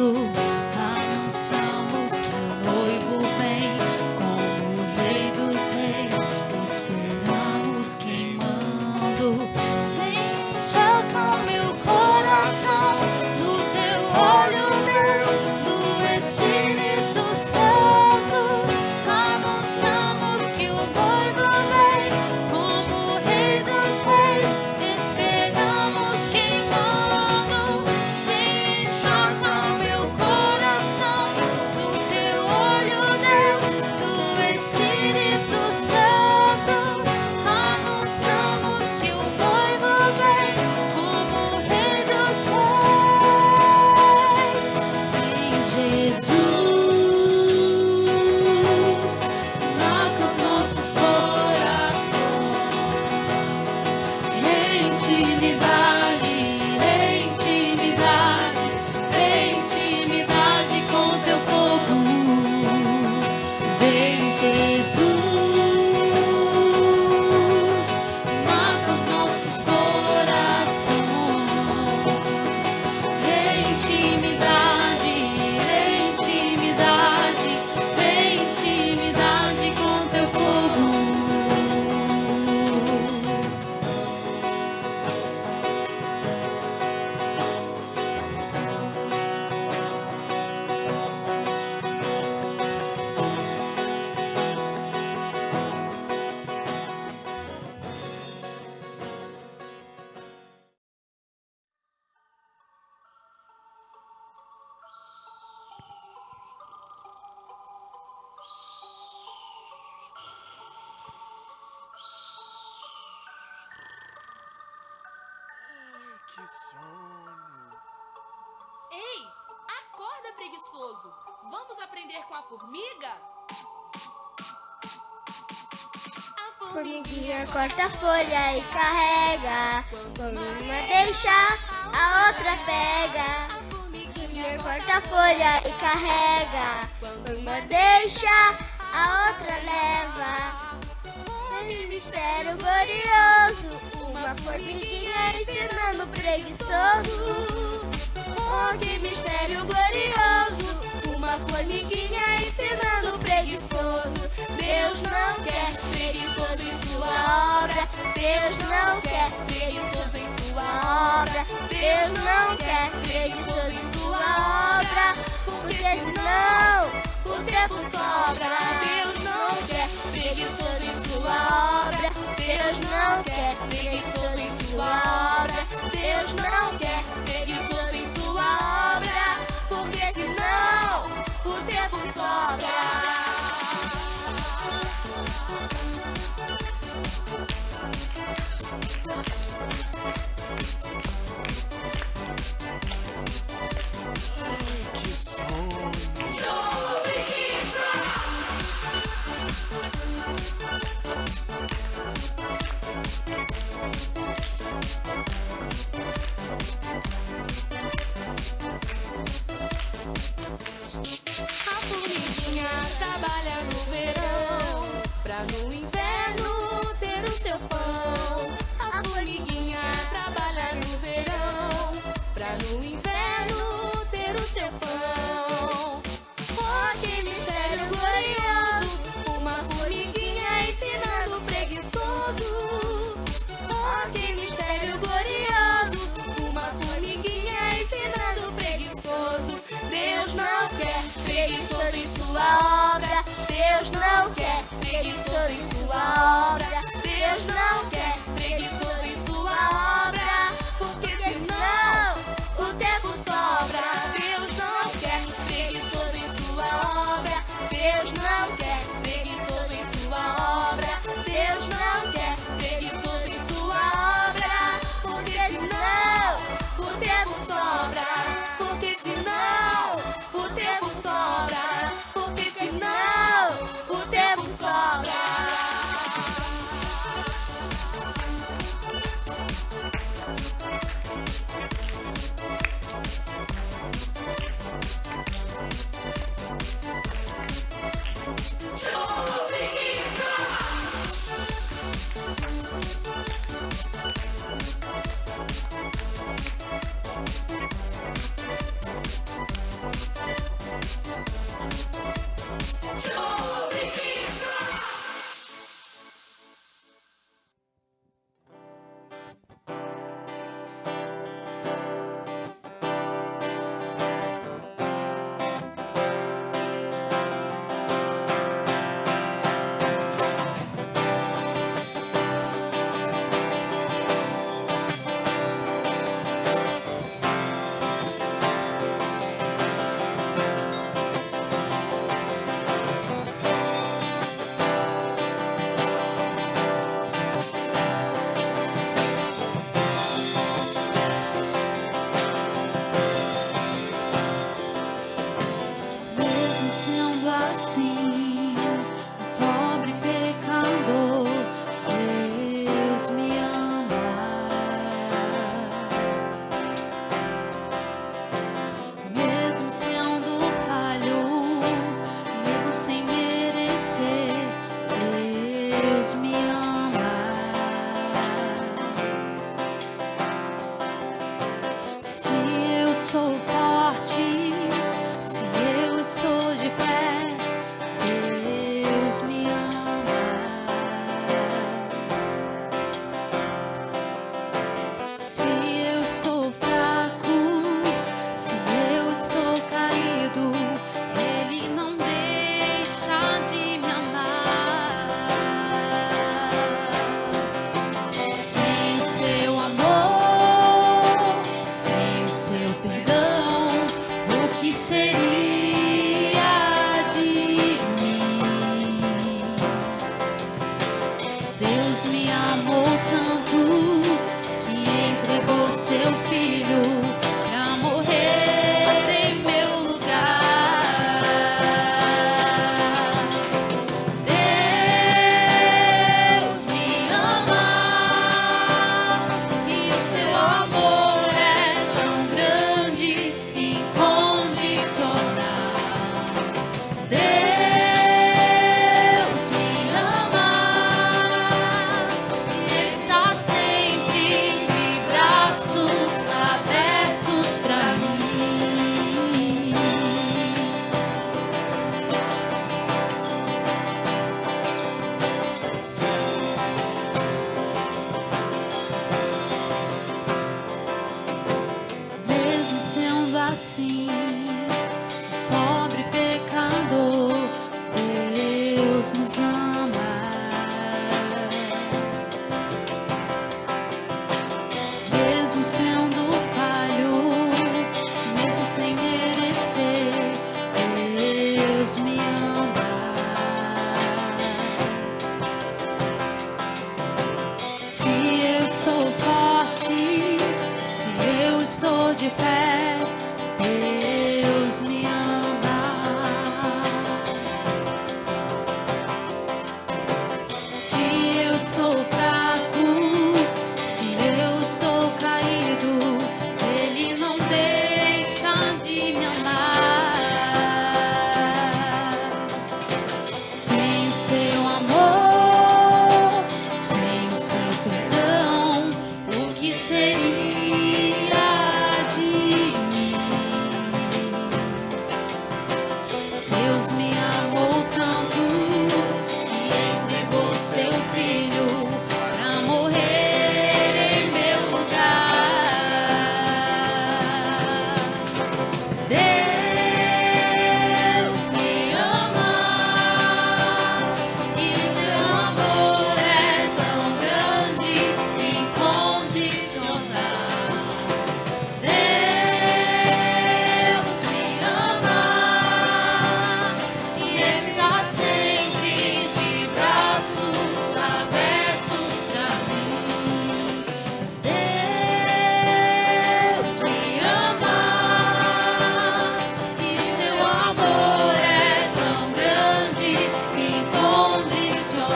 anunciamos que o noivo vem, como o Rei dos Reis, esperamos queimando. Enche com meu coração, no teu olho, Deus, do Espírito Santo. Anunciamos que o noivo vem, como o Rei dos Reis, esperamos queimando. Enche com meu coração, no teu olho, Deus, do Espírito Santo. Anunciamos que o noivo vem, como o Rei dos Reis. Vem Jesus, marca os nossos corações. Intimidade, intimidade, intimidade com teu fogo. Vem Jesus, marca os nossos corações. Intimidade, intimidade, intimidade com teu fogo. Que sono. Ei, acorda, preguiçoso! Vamos aprender com a formiga? A Formiguinha corta a folha e carrega. Quando uma deixa, a outra pega. Formiguinha corta a folha e carrega. Quando uma deixa, a outra leva. Que mistério glorioso, uma formiguinha ensinando o preguiçoso. Oh, que mistério glorioso, uma formiguinha ensinando o preguiçoso. Deus não quer preguiçoso em sua obra. Deus não quer preguiçoso em sua obra. Deus não quer preguiçoso em sua obra, porque senão o tempo sobra. Deus não quer preguiçoso em sua obra. Deus não quer preguiçoso em sua obra. Deus não quer preguiçoso em sua obra, porque senão o tempo sobra. Que sono. A formiguinha trabalha no verão, pra no inverno ter o seu pão. A formiguinha trabalha no verão, pra no inverno ter o seu pão. Oh, que mistério glorioso, uma formiguinha ensinando o preguiçoso. Oh, que mistério glorioso, uma formiguinha ensinando o preguiçoso. Deus não quer preguiçoso em sua obra. Deus não quer preguiçoso em sua obra. Deus não quer preguiçoso em sua obra, porque senão o tempo sobra. Deus não quer preguiçoso em sua obra. Deus não quer preguiçoso em sua obra. Deus não quer preguiçoso em sua obra, porque senão o tempo sobra. Porque senão o tempo sobra. Porque senão o tempo sobra. Se eu estou forte, se eu estou de pé, Deus me ama. Se eu estou fraco, se eu estou caído, Ele não deixa de me amar. Sem o seu amor, sem o seu perdão, o que seria de mim? Deus me amou tanto que entregou seu filho pra morrer em meu lugar. Deus me ama e o seu amor é tão grande e incondicional. Deus me ama e está sempre de braços abertos pra mim. Mesmo sendo assim, pobre pecador, Deus nos ama. Mesmo sendo falho, mesmo sem merecer, Deus me ama. Se eu estou forte, se eu estou de pé, Deus me ama. Se eu estou fraco, se eu estou caído, Ele não deixa de me amar. Sem o seu amor, sem o seu perdão, o que seria de mim? Deus me amou tanto que entregou seu filho pra morrer em meu lugar. Deus me ama e seu amor é tão grande e incondicional. Deus me ama e está sempre de braços abertos pra mim. Deus me ama e seu amor é tão grande e incondicional.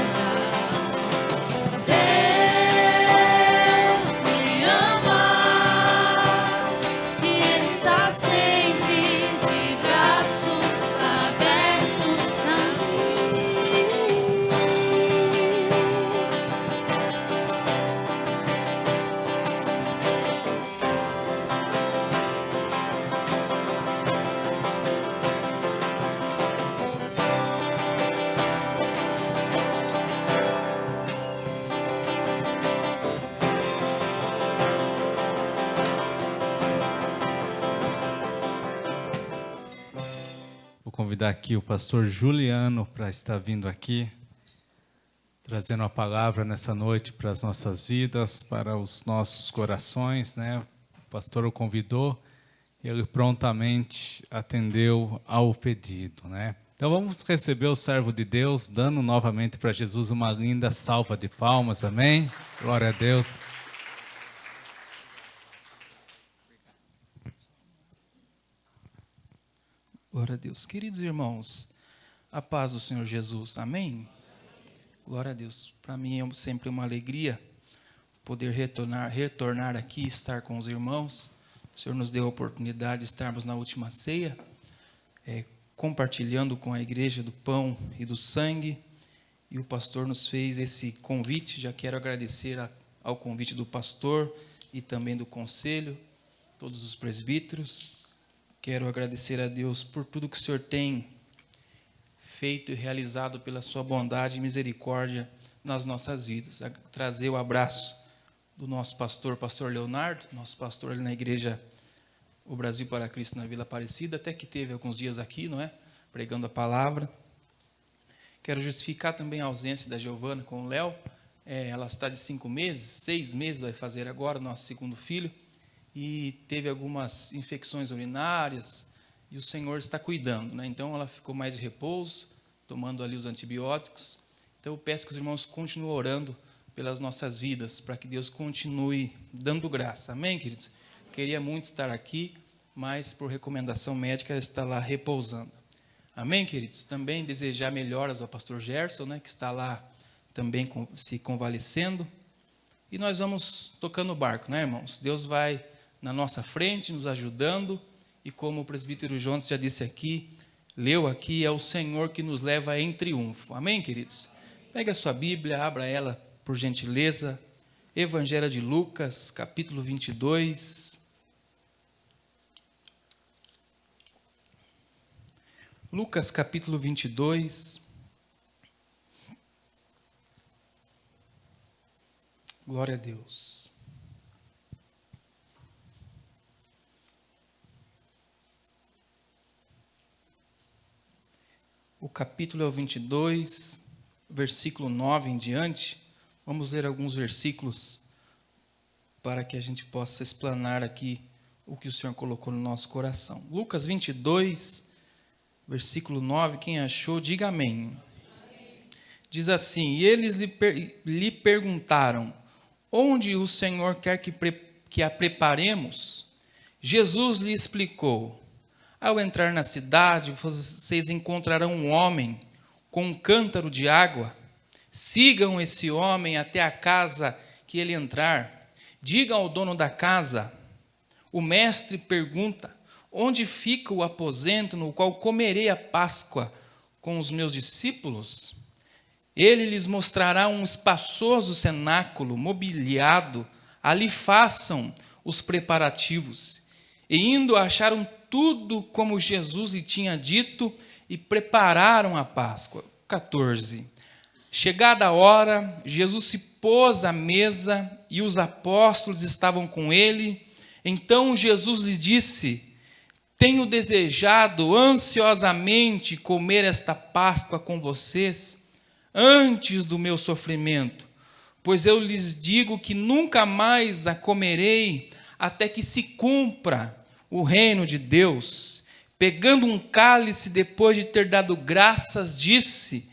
Deus me ama e está sempre de braços abertos pra mim. Vou convidar aqui o pastor Juliano para estar vindo aqui, trazendo a palavra nessa noite para as nossas vidas, para os nossos corações, né? O pastor o convidou e ele prontamente atendeu ao pedido, né? Então vamos receber o servo de Deus, dando novamente para Jesus uma linda salva de palmas, amém? Glória a Deus. Glória a Deus. Queridos irmãos, a paz do Senhor Jesus, amém? Glória a Deus. Para mim é sempre uma alegria poder retornar aqui, estar com os irmãos. O Senhor nos deu a oportunidade de estarmos na última ceia, compartilhando com a igreja do pão e do sangue. E o pastor nos fez esse convite. Já quero agradecer ao convite do pastor e também do conselho. todos os presbíteros. Quero agradecer a Deus por tudo que o Senhor tem feito e realizado pela sua bondade e misericórdia nas nossas vidas. Trazer o abraço do nosso pastor Leonardo, nosso pastor ali na igreja O Brasil para Cristo na Vila Aparecida, até que teve alguns dias aqui, não é? Pregando a palavra. Quero justificar também a ausência da Giovana com o Léo. Ela está de 5 meses, 6 meses vai fazer agora, nosso segundo filho, e teve algumas infecções urinárias, e o Senhor está cuidando, né? Então ela ficou mais de repouso, tomando ali os antibióticos. Então eu peço que os irmãos continuem orando pelas nossas vidas, para que Deus continue dando graça. Amém, queridos? Queria muito estar aqui, mas por recomendação médica ela está lá repousando. Amém, queridos? Também desejar melhoras ao pastor Gerson, né, que está lá também se convalescendo. E nós vamos tocando o barco, né, irmãos? Deus vai na nossa frente, nos ajudando. E como o presbítero Jones já disse aqui, leu aqui, é o Senhor que nos leva em triunfo. Amém, queridos? Pegue a sua Bíblia, abra ela, por gentileza. Evangelho de Lucas, capítulo 22. Lucas, capítulo 22. Glória a Deus. O capítulo é o 22, versículo 9 em diante. Vamos ler alguns versículos para que a gente possa explanar aqui o que o Senhor colocou no nosso coração. Lucas 22, versículo 9, quem achou, diga amém. Diz assim: e eles lhe perguntaram, onde o Senhor quer que a preparemos? Jesus lhe explicou, ao entrar na cidade, vocês encontrarão um homem com um cântaro de água. Sigam esse homem até a casa que ele entrar. Digam ao dono da casa, o mestre pergunta, onde fica o aposento no qual comerei a Páscoa com os meus discípulos? Ele lhes mostrará um espaçoso cenáculo mobiliado. Ali façam os preparativos. E indo, acharam tudo como Jesus lhe tinha dito e prepararam a Páscoa. 14. Chegada a hora, Jesus se pôs à mesa e os apóstolos estavam com ele. Então Jesus lhe disse: tenho desejado ansiosamente comer esta Páscoa com vocês antes do meu sofrimento, pois eu lhes digo que nunca mais a comerei até que se cumpra o reino de Deus. Pegando um cálice, depois de ter dado graças, disse: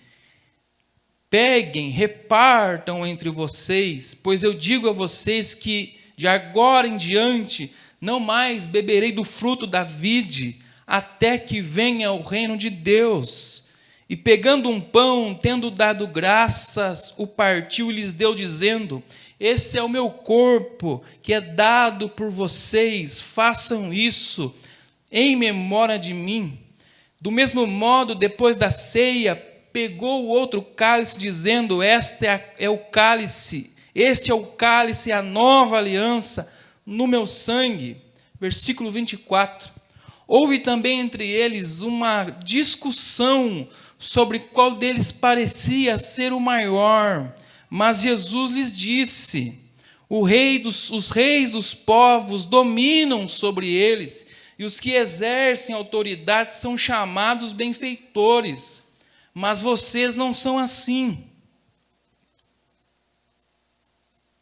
peguem, repartam entre vocês, pois eu digo a vocês que de agora em diante não mais beberei do fruto da vide, até que venha o reino de Deus. E pegando um pão, tendo dado graças, o partiu e lhes deu, dizendo: esse é o meu corpo, que é dado por vocês, façam isso em memória de mim. Do mesmo modo, depois da ceia, pegou o outro cálice, dizendo: este é o cálice, a nova aliança no meu sangue. Versículo 24. Houve também entre eles uma discussão sobre qual deles parecia ser o maior. Mas Jesus lhes disse: os reis dos povos dominam sobre eles, e os que exercem autoridade são chamados benfeitores. Mas vocês não são assim.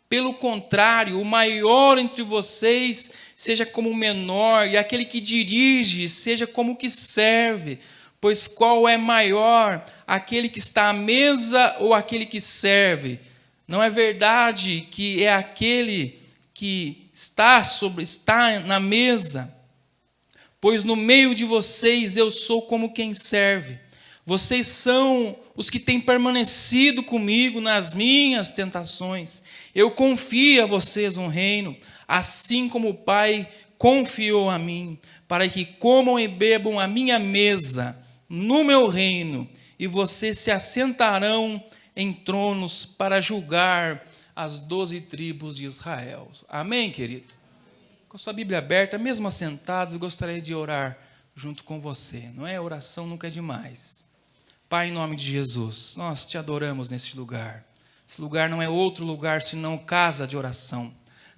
Pelo contrário, o maior entre vocês seja como o menor, e aquele que dirige seja como o que serve. Pois qual é maior, aquele que está à mesa ou aquele que serve? Não é verdade que é aquele que está na mesa? Pois no meio de vocês eu sou como quem serve. Vocês são os que têm permanecido comigo nas minhas tentações. Eu confio a vocês um reino, assim como o Pai confiou a mim, para que comam e bebam a minha mesa no meu reino, e vocês se assentarão em tronos para julgar as 12 tribos de Israel. Amém, querido? com a sua Bíblia aberta, mesmo assentados, eu gostaria de orar junto com você. Não é? Oração nunca é demais. Pai, em nome de Jesus, nós te adoramos neste lugar. Esse lugar não é outro lugar senão casa de oração,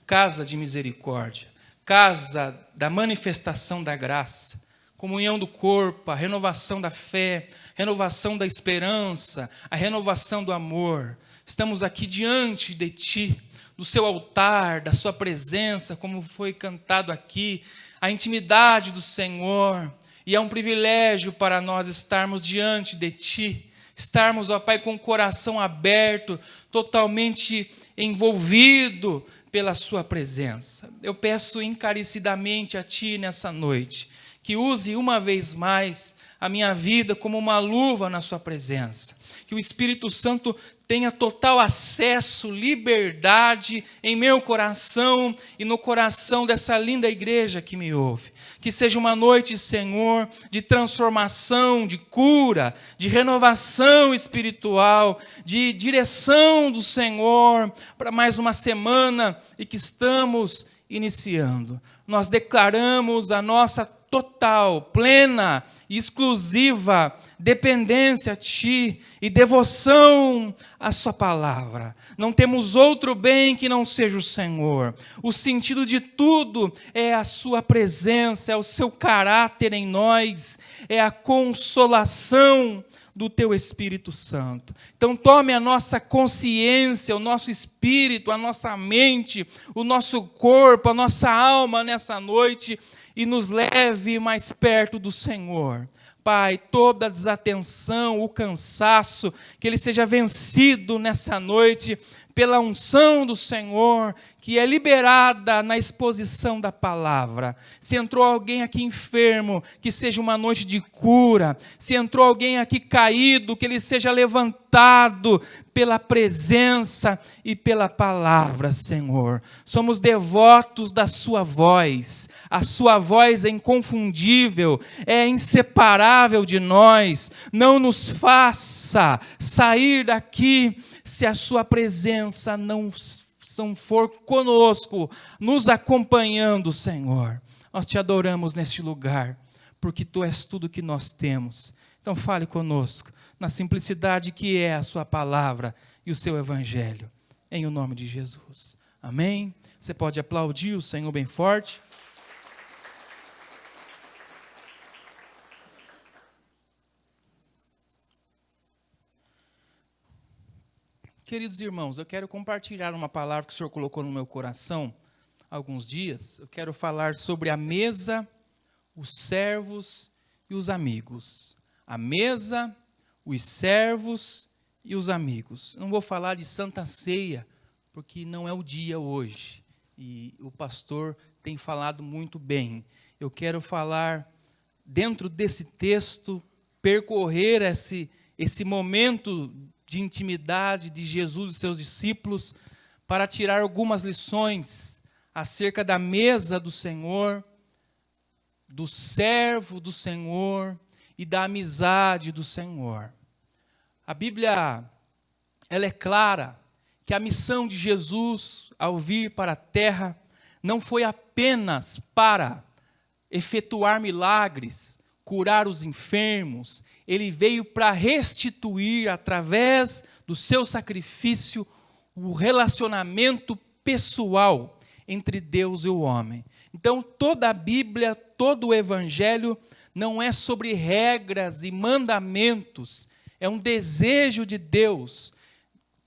casa de misericórdia, casa da manifestação da graça, comunhão do corpo, a renovação da fé, renovação da esperança, a renovação do amor. Estamos aqui diante de Ti, do Seu altar, da Sua presença, como foi cantado aqui, a intimidade do Senhor. E é um privilégio para nós estarmos diante de Ti, estarmos, ó Pai, com o coração aberto, totalmente envolvido pela Sua presença. Eu peço encarecidamente a Ti nessa noite, que use uma vez mais a minha vida como uma luva na Sua presença. Que o Espírito Santo tenha total acesso, liberdade em meu coração e no coração dessa linda igreja que me ouve. Que seja uma noite, Senhor, de transformação, de cura, de renovação espiritual, de direção do Senhor para mais uma semana e que estamos iniciando. Nós declaramos a nossa total, plena e exclusiva dependência a Ti e devoção à Sua palavra. Não temos outro bem que não seja o Senhor. O sentido de tudo é a Sua presença, é o Seu caráter em nós, é a consolação do Teu Espírito Santo. Então tome a nossa consciência, o nosso espírito, a nossa mente, o nosso corpo, a nossa alma nessa noite e nos leve mais perto do Senhor. Pai, toda a desatenção, o cansaço, que ele seja vencido nessa noite pela unção do Senhor, que é liberada na exposição da palavra. Se entrou alguém aqui enfermo, que seja uma noite de cura. Se entrou alguém aqui caído, que ele seja levantado pela presença e pela palavra, Senhor. Somos devotos da Sua voz. A Sua voz é inconfundível, é inseparável de nós. Não nos faça sair daqui se a Sua presença não for conosco, nos acompanhando, Senhor. Nós Te adoramos neste lugar, porque Tu és tudo que nós temos. Então fale conosco, na simplicidade que é a Sua palavra e o Seu Evangelho, em o nome de Jesus. Amém? Você pode aplaudir o Senhor bem forte. Queridos irmãos, eu quero compartilhar uma palavra que o Senhor colocou no meu coração há alguns dias. Eu quero falar sobre a mesa, os servos e os amigos. A mesa, os servos e os amigos. Não vou falar de Santa Ceia, porque não é o dia hoje. E o pastor tem falado muito bem. Eu quero falar, dentro desse texto, percorrer esse momento de intimidade de Jesus e seus discípulos, para tirar algumas lições acerca da mesa do Senhor, do servo do Senhor e da amizade do Senhor. A Bíblia, ela é clara que a missão de Jesus ao vir para a terra não foi apenas para efetuar milagres, curar os enfermos. Ele veio para restituir, através do seu sacrifício, o relacionamento pessoal entre Deus e o homem. Então, toda a Bíblia, todo o Evangelho, não é sobre regras e mandamentos, é um desejo de Deus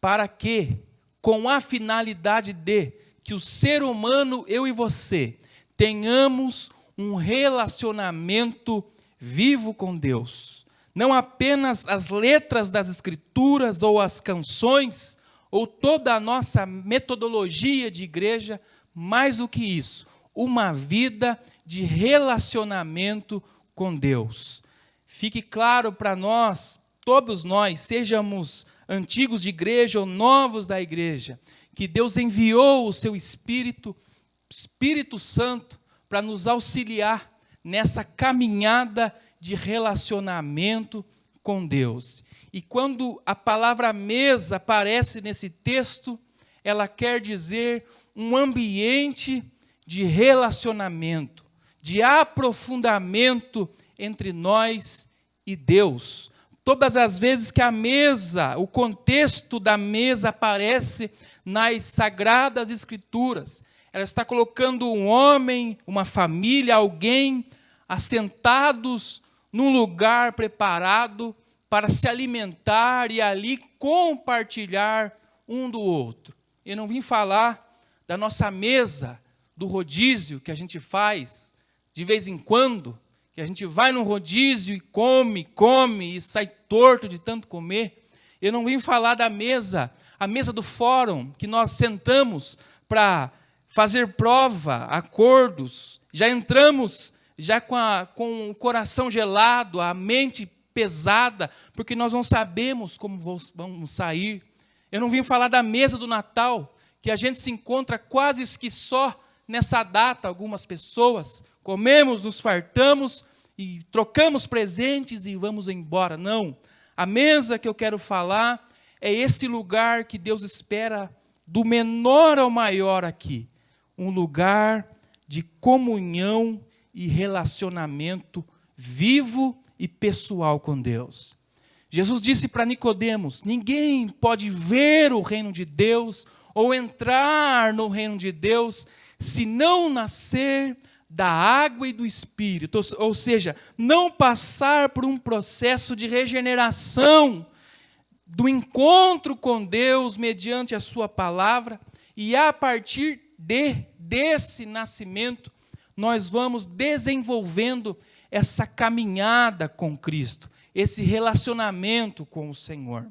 para que, com a finalidade de que o ser humano, eu e você, tenhamos um relacionamento vivo com Deus. Não apenas as letras das Escrituras ou as canções, ou toda a nossa metodologia de igreja, mais do que isso, uma vida de relacionamento com Deus. Fique claro para nós, todos nós, sejamos antigos de igreja ou novos da igreja, que Deus enviou o seu Espírito Santo, para nos auxiliar nessa caminhada de relacionamento com Deus. E quando a palavra mesa aparece nesse texto, ela quer dizer um ambiente de relacionamento, de aprofundamento entre nós e Deus. Todas as vezes que a mesa, o contexto da mesa aparece nas Sagradas Escrituras, ela está colocando um homem, uma família, alguém assentados num lugar preparado para se alimentar e ali compartilhar um do outro. Eu não vim falar da nossa mesa, do rodízio que a gente faz de vez em quando, que a gente vai no rodízio e come e sai torto de tanto comer. Eu não vim falar da mesa, a mesa do fórum, que nós sentamos para fazer prova, acordos, já entramos já com o coração gelado, a mente pesada, porque nós não sabemos como vamos sair. Eu não vim falar da mesa do Natal, que a gente se encontra quase que só nessa data, algumas pessoas, comemos, nos fartamos e trocamos presentes e vamos embora. Não, a mesa que eu quero falar é esse lugar que Deus espera do menor ao maior aqui, um lugar de comunhão e relacionamento vivo e pessoal com Deus. Jesus disse para Nicodemos: ninguém pode ver o reino de Deus ou entrar no reino de Deus se não nascer da água e do Espírito, ou seja, não passar por um processo de regeneração, do encontro com Deus mediante a sua palavra, e a partir desse nascimento, nós vamos desenvolvendo essa caminhada com Cristo, esse relacionamento com o Senhor.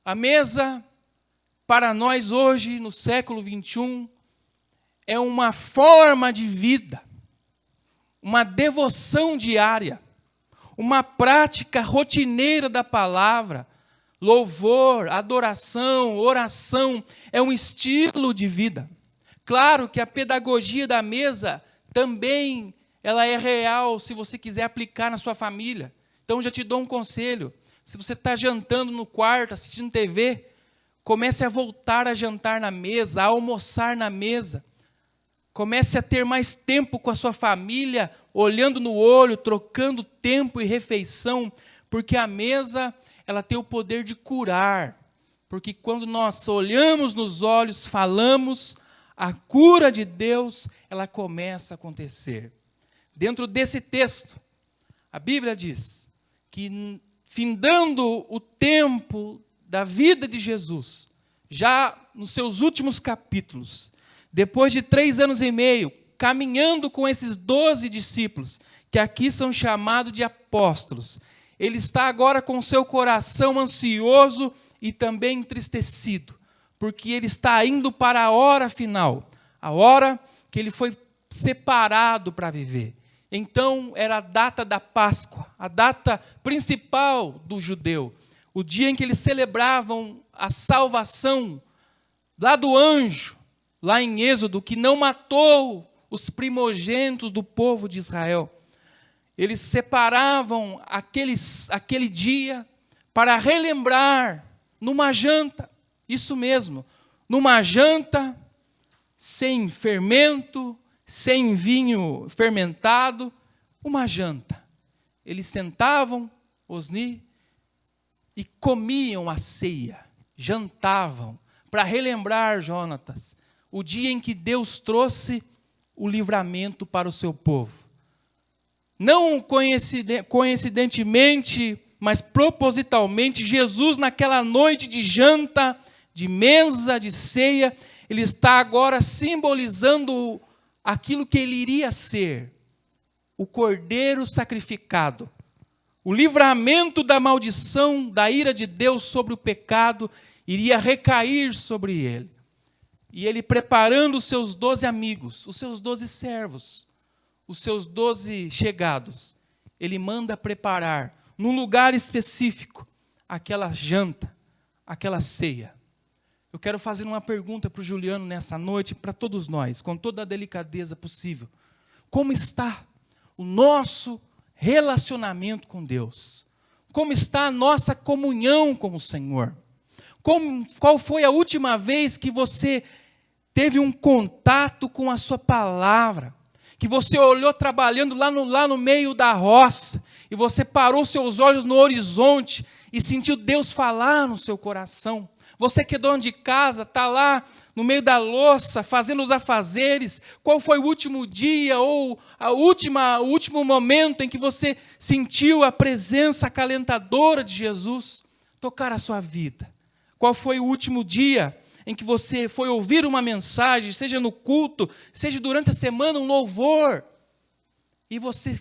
A mesa, para nós hoje, no século 21, é uma forma de vida, uma devoção diária, uma prática rotineira da palavra, louvor, adoração, oração, é um estilo de vida. Claro que a pedagogia da mesa também ela é real se você quiser aplicar na sua família. Então, já te dou um conselho. Se você está jantando no quarto, assistindo TV, comece a voltar a jantar na mesa, a almoçar na mesa. Comece a ter mais tempo com a sua família, olhando no olho, trocando tempo e refeição, porque a mesa ela tem o poder de curar. Porque quando nós olhamos nos olhos, falamos, a cura de Deus, ela começa a acontecer. Dentro desse texto, a Bíblia diz que, findando o tempo da vida de Jesus, já nos seus últimos capítulos, depois de 3 anos e meio, caminhando com esses 12 discípulos, que aqui são chamados de apóstolos, ele está agora com seu coração ansioso e também entristecido, porque ele está indo para a hora final, a hora que ele foi separado para viver. Então, era a data da Páscoa, a data principal do judeu, o dia em que eles celebravam a salvação lá do anjo, lá em Êxodo, que não matou os primogênitos do povo de Israel. Eles separavam aquele dia para relembrar numa janta, isso mesmo, numa janta sem fermento, sem vinho fermentado, uma janta. Eles sentavam, Osni, e comiam a ceia, jantavam, para relembrar, Jonatas, o dia em que Deus trouxe o livramento para o seu povo. Não coincidentemente, mas propositalmente, Jesus, naquela noite de janta, de mesa, de ceia, ele está agora simbolizando aquilo que ele iria ser, o cordeiro sacrificado, o livramento da maldição, da ira de Deus sobre o pecado, iria recair sobre ele. E ele preparando os seus 12 amigos, os seus 12 servos, os seus 12 chegados, ele manda preparar, num lugar específico, aquela janta, aquela ceia. Eu quero fazer uma pergunta para o Juliano nessa noite, para todos nós, com toda a delicadeza possível. Como está o nosso relacionamento com Deus? Como está a nossa comunhão com o Senhor? Qual foi a última vez que você teve um contato com a sua palavra, que você olhou trabalhando lá no meio da roça, e você parou seus olhos no horizonte e sentiu Deus falar no seu coração. Você que é dono de casa, está lá no meio da louça, fazendo os afazeres. Qual foi o último dia ou o último momento em que você sentiu a presença acalentadora de Jesus tocar a sua vida? Qual foi o último dia em que você foi ouvir uma mensagem, seja no culto, seja durante a semana, um louvor, e você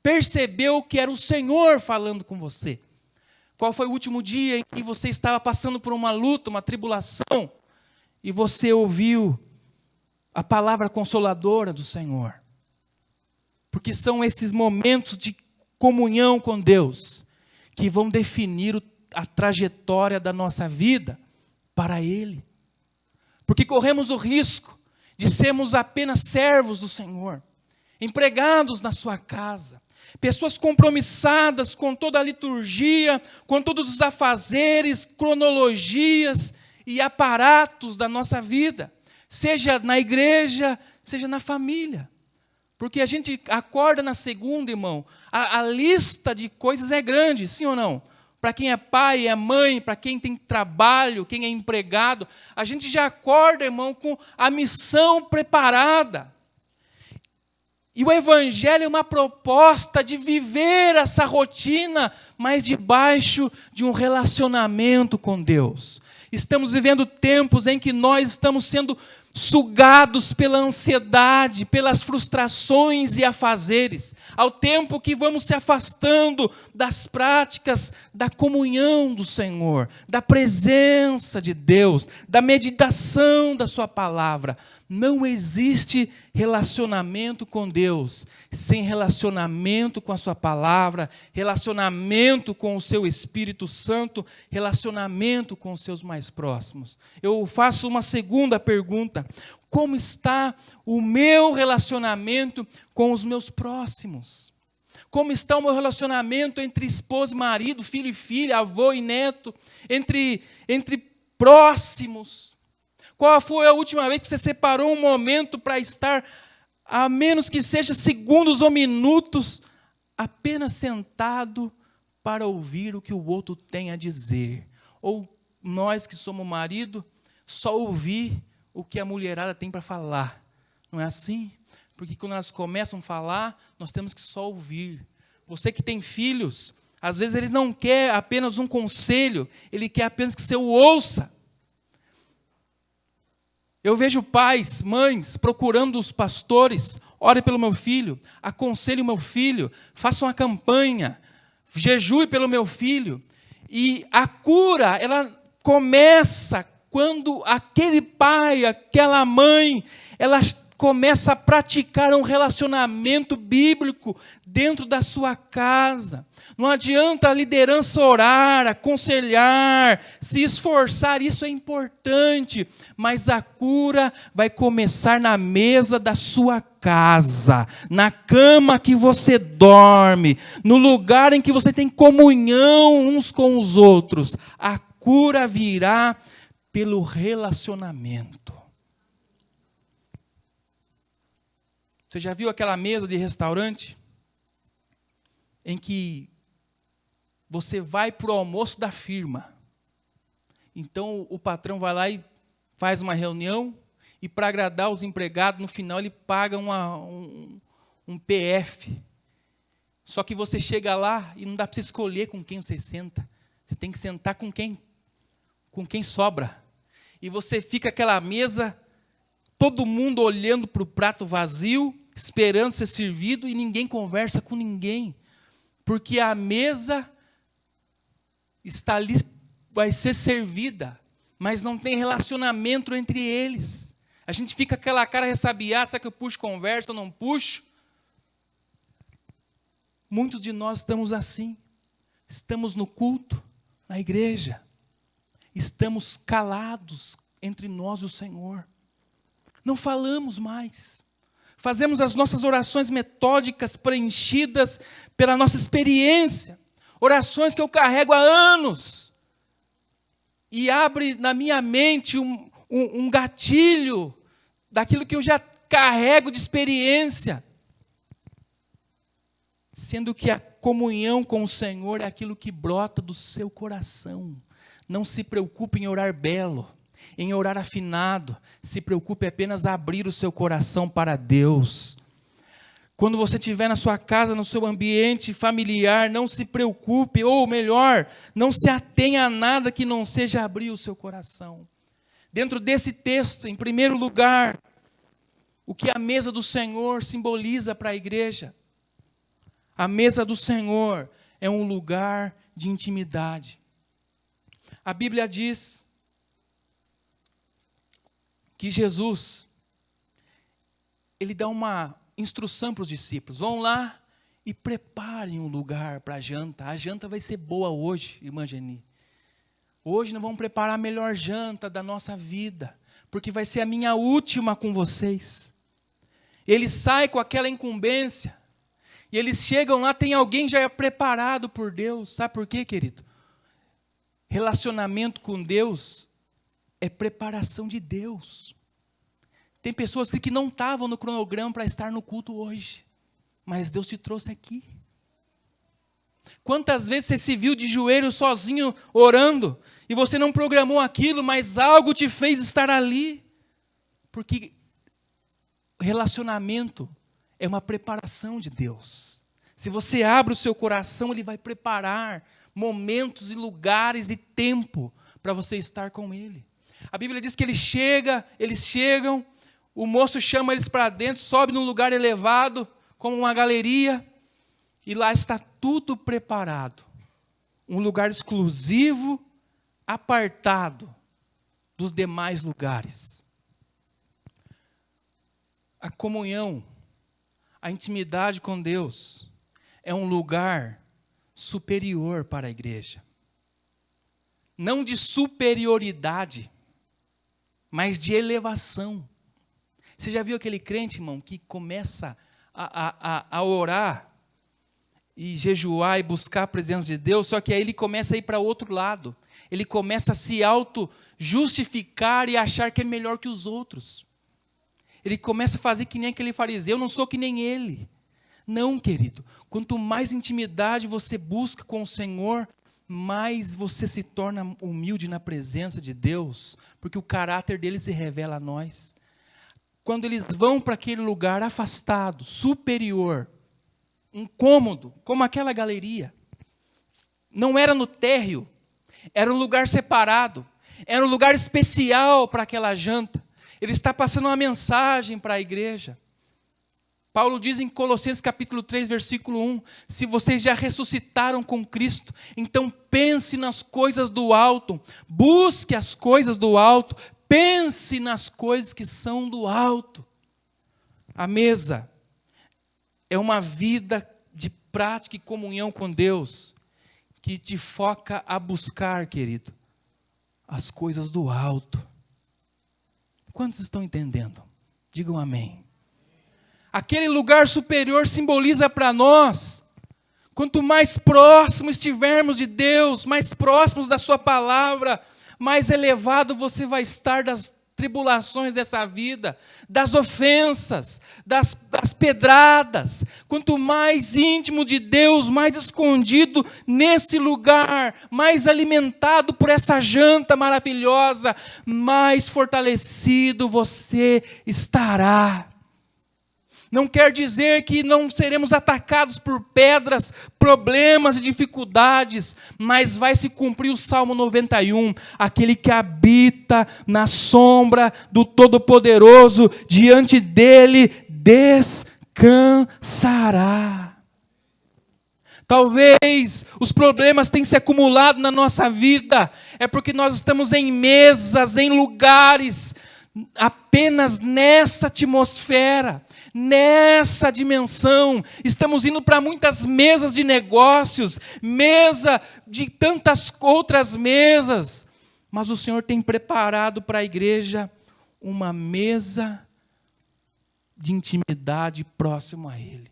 percebeu que era o Senhor falando com você? Qual foi o último dia em que você estava passando por uma luta, uma tribulação, e você ouviu a palavra consoladora do Senhor? Porque são esses momentos de comunhão com Deus que vão definir a trajetória da nossa vida para Ele. Porque corremos o risco de sermos apenas servos do Senhor, empregados na sua casa, pessoas compromissadas com toda a liturgia, com todos os afazeres, cronologias e aparatos da nossa vida, seja na igreja, seja na família. Porque a gente acorda na segunda, irmão, a lista de coisas é grande, sim ou não? Para quem é pai, é mãe, para quem tem trabalho, quem é empregado, a gente já acorda, irmão, com a missão preparada. E o Evangelho é uma proposta de viver essa rotina, mas debaixo de um relacionamento com Deus. Estamos vivendo tempos em que nós estamos sendo sugados pela ansiedade, pelas frustrações e afazeres, ao tempo que vamos se afastando das práticas da comunhão do Senhor, da presença de Deus, da meditação da sua palavra. Não existe relacionamento com Deus sem relacionamento com a sua palavra, relacionamento com o seu Espírito Santo, relacionamento com os seus mais próximos. Eu faço uma segunda pergunta: como está o meu relacionamento com os meus próximos? Como está o meu relacionamento entre esposa e marido, filho e filha, avô e neto, entre próximos? Qual foi a última vez que você separou um momento para estar, a menos que seja segundos ou minutos, apenas sentado para ouvir o que o outro tem a dizer? Ou nós que somos marido, só ouvir o que a mulherada tem para falar? Não é assim? Porque quando elas começam a falar, nós temos que só ouvir. Você que tem filhos, às vezes ele não quer apenas um conselho, ele quer apenas que você o ouça. Eu vejo pais, mães, procurando os pastores: ore pelo meu filho, aconselhe o meu filho, faça uma campanha, jejue pelo meu filho. E a cura, ela começa quando aquele pai, aquela mãe, ela começa a praticar um relacionamento bíblico dentro da sua casa. Não adianta a liderança orar, aconselhar, se esforçar, isso é importante, mas a cura vai começar na mesa da sua casa, na cama que você dorme, no lugar em que você tem comunhão uns com os outros. A cura virá pelo relacionamento. Você já viu aquela mesa de restaurante em que você vai para o almoço da firma? Então o patrão vai lá e faz uma reunião, e para agradar os empregados, no final ele paga um PF. Só que você chega lá e não dá para você escolher com quem você senta. Você tem que sentar com quem sobra. E você fica aquela mesa, todo mundo olhando para o prato vazio, esperando ser servido, e ninguém conversa com ninguém. Porque a mesa está ali, vai ser servida, mas não tem relacionamento entre eles. A gente fica aquela cara ressabiada: será que eu puxo conversa ou não puxo? Muitos de nós estamos assim. Estamos no culto, na igreja. Estamos calados entre nós e o Senhor. Não falamos mais. Fazemos as nossas orações metódicas, preenchidas pela nossa experiência. Orações que eu carrego há anos. E abre na minha mente um gatilho daquilo que eu já carrego de experiência. Sendo que a comunhão com o Senhor é aquilo que brota do seu coração. Não se preocupe em orar belo, em orar afinado. Se preocupe apenas a abrir o seu coração para Deus. Quando você estiver na sua casa, no seu ambiente familiar, não se preocupe, ou melhor, não se atenha a nada que não seja abrir o seu coração. Dentro desse texto, em primeiro lugar, o que a mesa do Senhor simboliza para a igreja? A mesa do Senhor é um lugar de intimidade. A Bíblia diz que Jesus, ele dá uma instrução para os discípulos: vão lá e preparem um lugar para a janta. A janta vai ser boa hoje, irmã Geni. Hoje nós vamos preparar a melhor janta da nossa vida, porque vai ser a minha última com vocês. Ele sai com aquela incumbência, e eles chegam lá, tem alguém já preparado por Deus. Sabe por quê, querido? Relacionamento com Deus é preparação de Deus. Tem pessoas que não estavam no cronograma para estar no culto hoje, mas Deus te trouxe aqui. Quantas vezes você se viu de joelho sozinho orando, e você não programou aquilo, mas algo te fez estar ali? Porque relacionamento é uma preparação de Deus. Se você abre o seu coração, Ele vai preparar momentos e lugares e tempo para você estar com Ele. A Bíblia diz que eles chegam, o moço chama eles para dentro, sobe num lugar elevado, como uma galeria, e lá está tudo preparado. Um lugar exclusivo, apartado dos demais lugares. A comunhão, a intimidade com Deus é um lugar superior para a igreja. Não de superioridade, mas de elevação. Você já viu aquele crente, irmão, que começa a orar e jejuar e buscar a presença de Deus, só que aí ele começa a ir para outro lado. Ele começa a se auto-justificar e achar que é melhor que os outros. Ele começa a fazer que nem aquele fariseu: eu não sou que nem ele. Não, querido. Quanto mais intimidade você busca com o Senhor, mais você se torna humilde na presença de Deus, porque o caráter dele se revela a nós. Quando eles vão para aquele lugar afastado, superior, incômodo, como aquela galeria, não era no térreo, era um lugar separado, era um lugar especial para aquela janta. Ele está passando uma mensagem para a igreja. Paulo diz em Colossenses capítulo 3, versículo 1, se vocês já ressuscitaram com Cristo, então pense nas coisas do alto, busque as coisas do alto, pense nas coisas que são do alto. A mesa é uma vida de prática e comunhão com Deus, que te foca a buscar, querido, as coisas do alto. Quantos estão entendendo? Digam amém. Aquele lugar superior simboliza para nós, quanto mais próximos estivermos de Deus, mais próximos da sua palavra, mais elevado você vai estar das tribulações dessa vida, das ofensas, das pedradas. Quanto mais íntimo de Deus, mais escondido nesse lugar, mais alimentado por essa janta maravilhosa, mais fortalecido você estará. Não quer dizer que não seremos atacados por pedras, problemas e dificuldades, mas vai se cumprir o Salmo 91, aquele que habita na sombra do Todo-Poderoso, diante dele descansará. Talvez os problemas tenham se acumulado na nossa vida, é porque nós estamos em mesas, em lugares, apenas nessa atmosfera, nessa dimensão. Estamos indo para muitas mesas de negócios, mesa de tantas outras mesas, mas o Senhor tem preparado para a igreja uma mesa de intimidade próximo a Ele.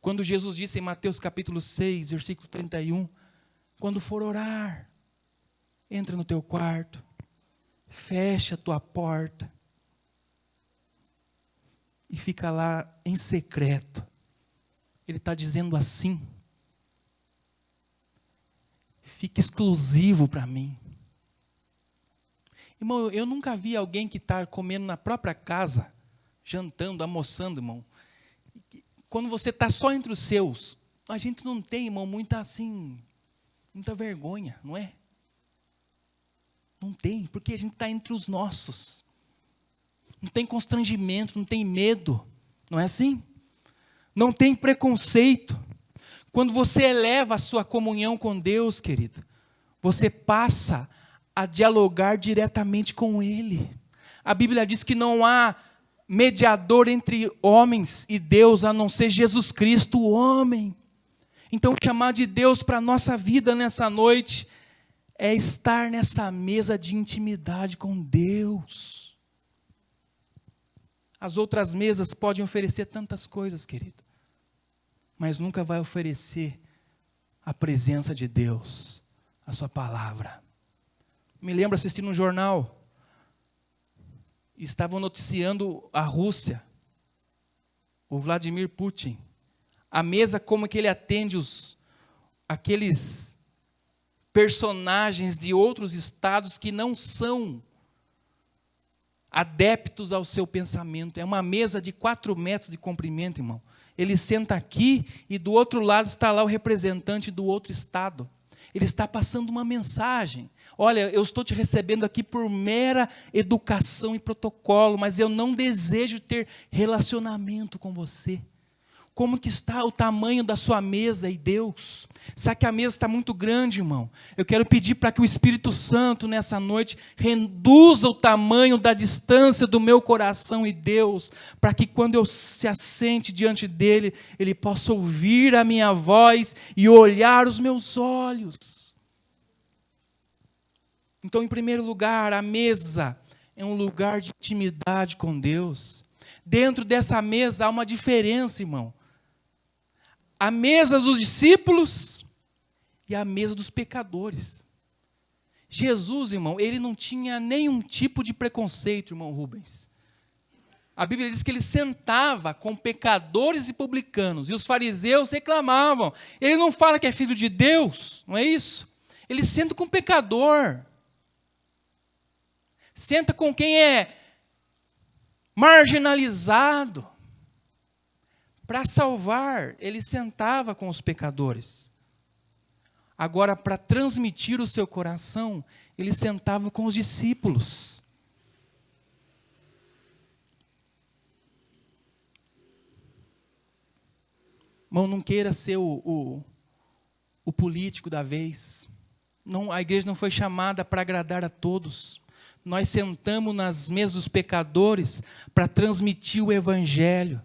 Quando Jesus disse em Mateus capítulo 6, versículo 31, quando for orar, entra no teu quarto, fecha a tua porta e fica lá em secreto. Ele está dizendo assim: fica exclusivo para mim. Irmão, eu nunca vi alguém que está comendo na própria casa, jantando, almoçando, irmão. Quando você está só entre os seus, a gente não tem, irmão, muita vergonha, não é? Não tem, porque a gente está entre os nossos. Não tem constrangimento, não tem medo, não é assim? Não tem preconceito. Quando você eleva a sua comunhão com Deus, querido, você passa a dialogar diretamente com Ele. A Bíblia diz que não há mediador entre homens e Deus, a não ser Jesus Cristo, o homem. Então, chamar de Deus para a nossa vida nessa noite é estar nessa mesa de intimidade com Deus. As outras mesas podem oferecer tantas coisas, querido, mas nunca vai oferecer a presença de Deus, a sua palavra. Me lembro assistindo um jornal, estavam noticiando a Rússia, o Vladimir Putin, a mesa como que ele atende aqueles personagens de outros estados que não são adeptos ao seu pensamento. É uma mesa de 4 metros de comprimento, irmão. Ele senta aqui e do outro lado está lá o representante do outro estado. Ele está passando uma mensagem. Olha, eu estou te recebendo aqui por mera educação e protocolo, mas eu não desejo ter relacionamento com você. Como que está o tamanho da sua mesa e Deus? Será que a mesa está muito grande, irmão? Eu quero pedir para que o Espírito Santo, nessa noite, reduza o tamanho da distância do meu coração e Deus, para que quando eu se assente diante dEle, Ele possa ouvir a minha voz e olhar os meus olhos. Então, em primeiro lugar, a mesa é um lugar de intimidade com Deus. Dentro dessa mesa há uma diferença, irmão. A mesa dos discípulos e a mesa dos pecadores. Jesus, irmão, ele não tinha nenhum tipo de preconceito, irmão Rubens. A Bíblia diz que ele sentava com pecadores e publicanos, e os fariseus reclamavam. Ele não fala que é filho de Deus, não é isso? Ele senta com o pecador. Senta com quem é marginalizado. Para salvar, ele sentava com os pecadores. Agora, para transmitir o seu coração, ele sentava com os discípulos. Irmão, não queira ser o político da vez. Não, a igreja não foi chamada para agradar a todos. Nós sentamos nas mesas dos pecadores para transmitir o evangelho.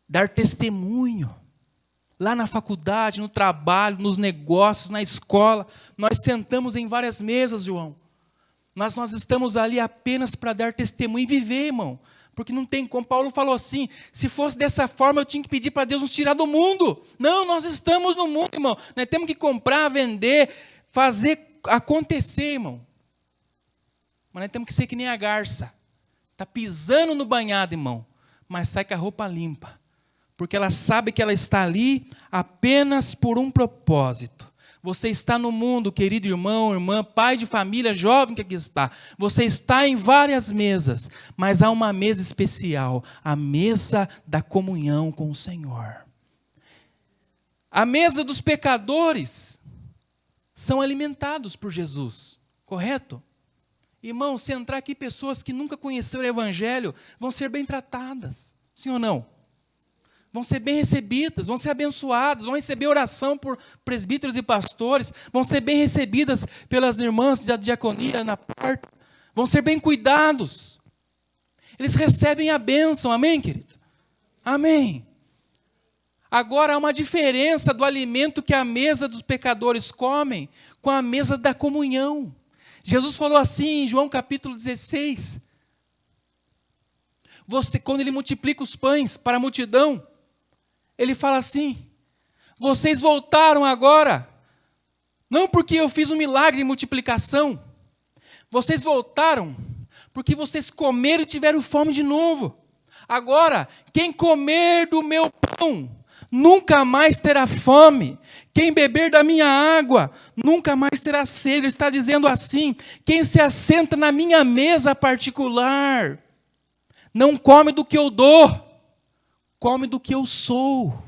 Dar testemunho. Lá na faculdade, no trabalho, nos negócios, na escola, nós sentamos em várias mesas, João. Mas nós estamos ali apenas para dar testemunho e viver, irmão. Porque não tem como. Paulo falou assim, se fosse dessa forma eu tinha que pedir para Deus nos tirar do mundo. Não, nós estamos no mundo, irmão. Nós temos que comprar, vender, fazer acontecer, irmão. Mas nós temos que ser que nem a garça. Está pisando no banhado, irmão. Mas sai com a roupa limpa. Porque ela sabe que ela está ali apenas por um propósito. Você está no mundo, querido irmão, irmã, pai de família, jovem que aqui está. Você está em várias mesas, mas há uma mesa especial, a mesa da comunhão com o Senhor. A mesa dos pecadores são alimentados por Jesus, correto? Irmão, se entrar aqui pessoas que nunca conheceram o Evangelho, vão ser bem tratadas, sim ou não? Vão ser bem recebidas, vão ser abençoadas, vão receber oração por presbíteros e pastores, vão ser bem recebidas pelas irmãs da diaconia na porta, vão ser bem cuidados. Eles recebem a bênção, amém, querido? Amém. Agora há uma diferença do alimento que a mesa dos pecadores comem com a mesa da comunhão. Jesus falou assim em João capítulo 16, quando ele multiplica os pães para a multidão, ele fala assim, vocês voltaram agora, não porque eu fiz um milagre de multiplicação, vocês voltaram porque vocês comeram e tiveram fome de novo. Agora, quem comer do meu pão, nunca mais terá fome. Quem beber da minha água, nunca mais terá sede. Ele está dizendo assim: quem se assenta na minha mesa particular, não come do que eu dou, come do que eu sou.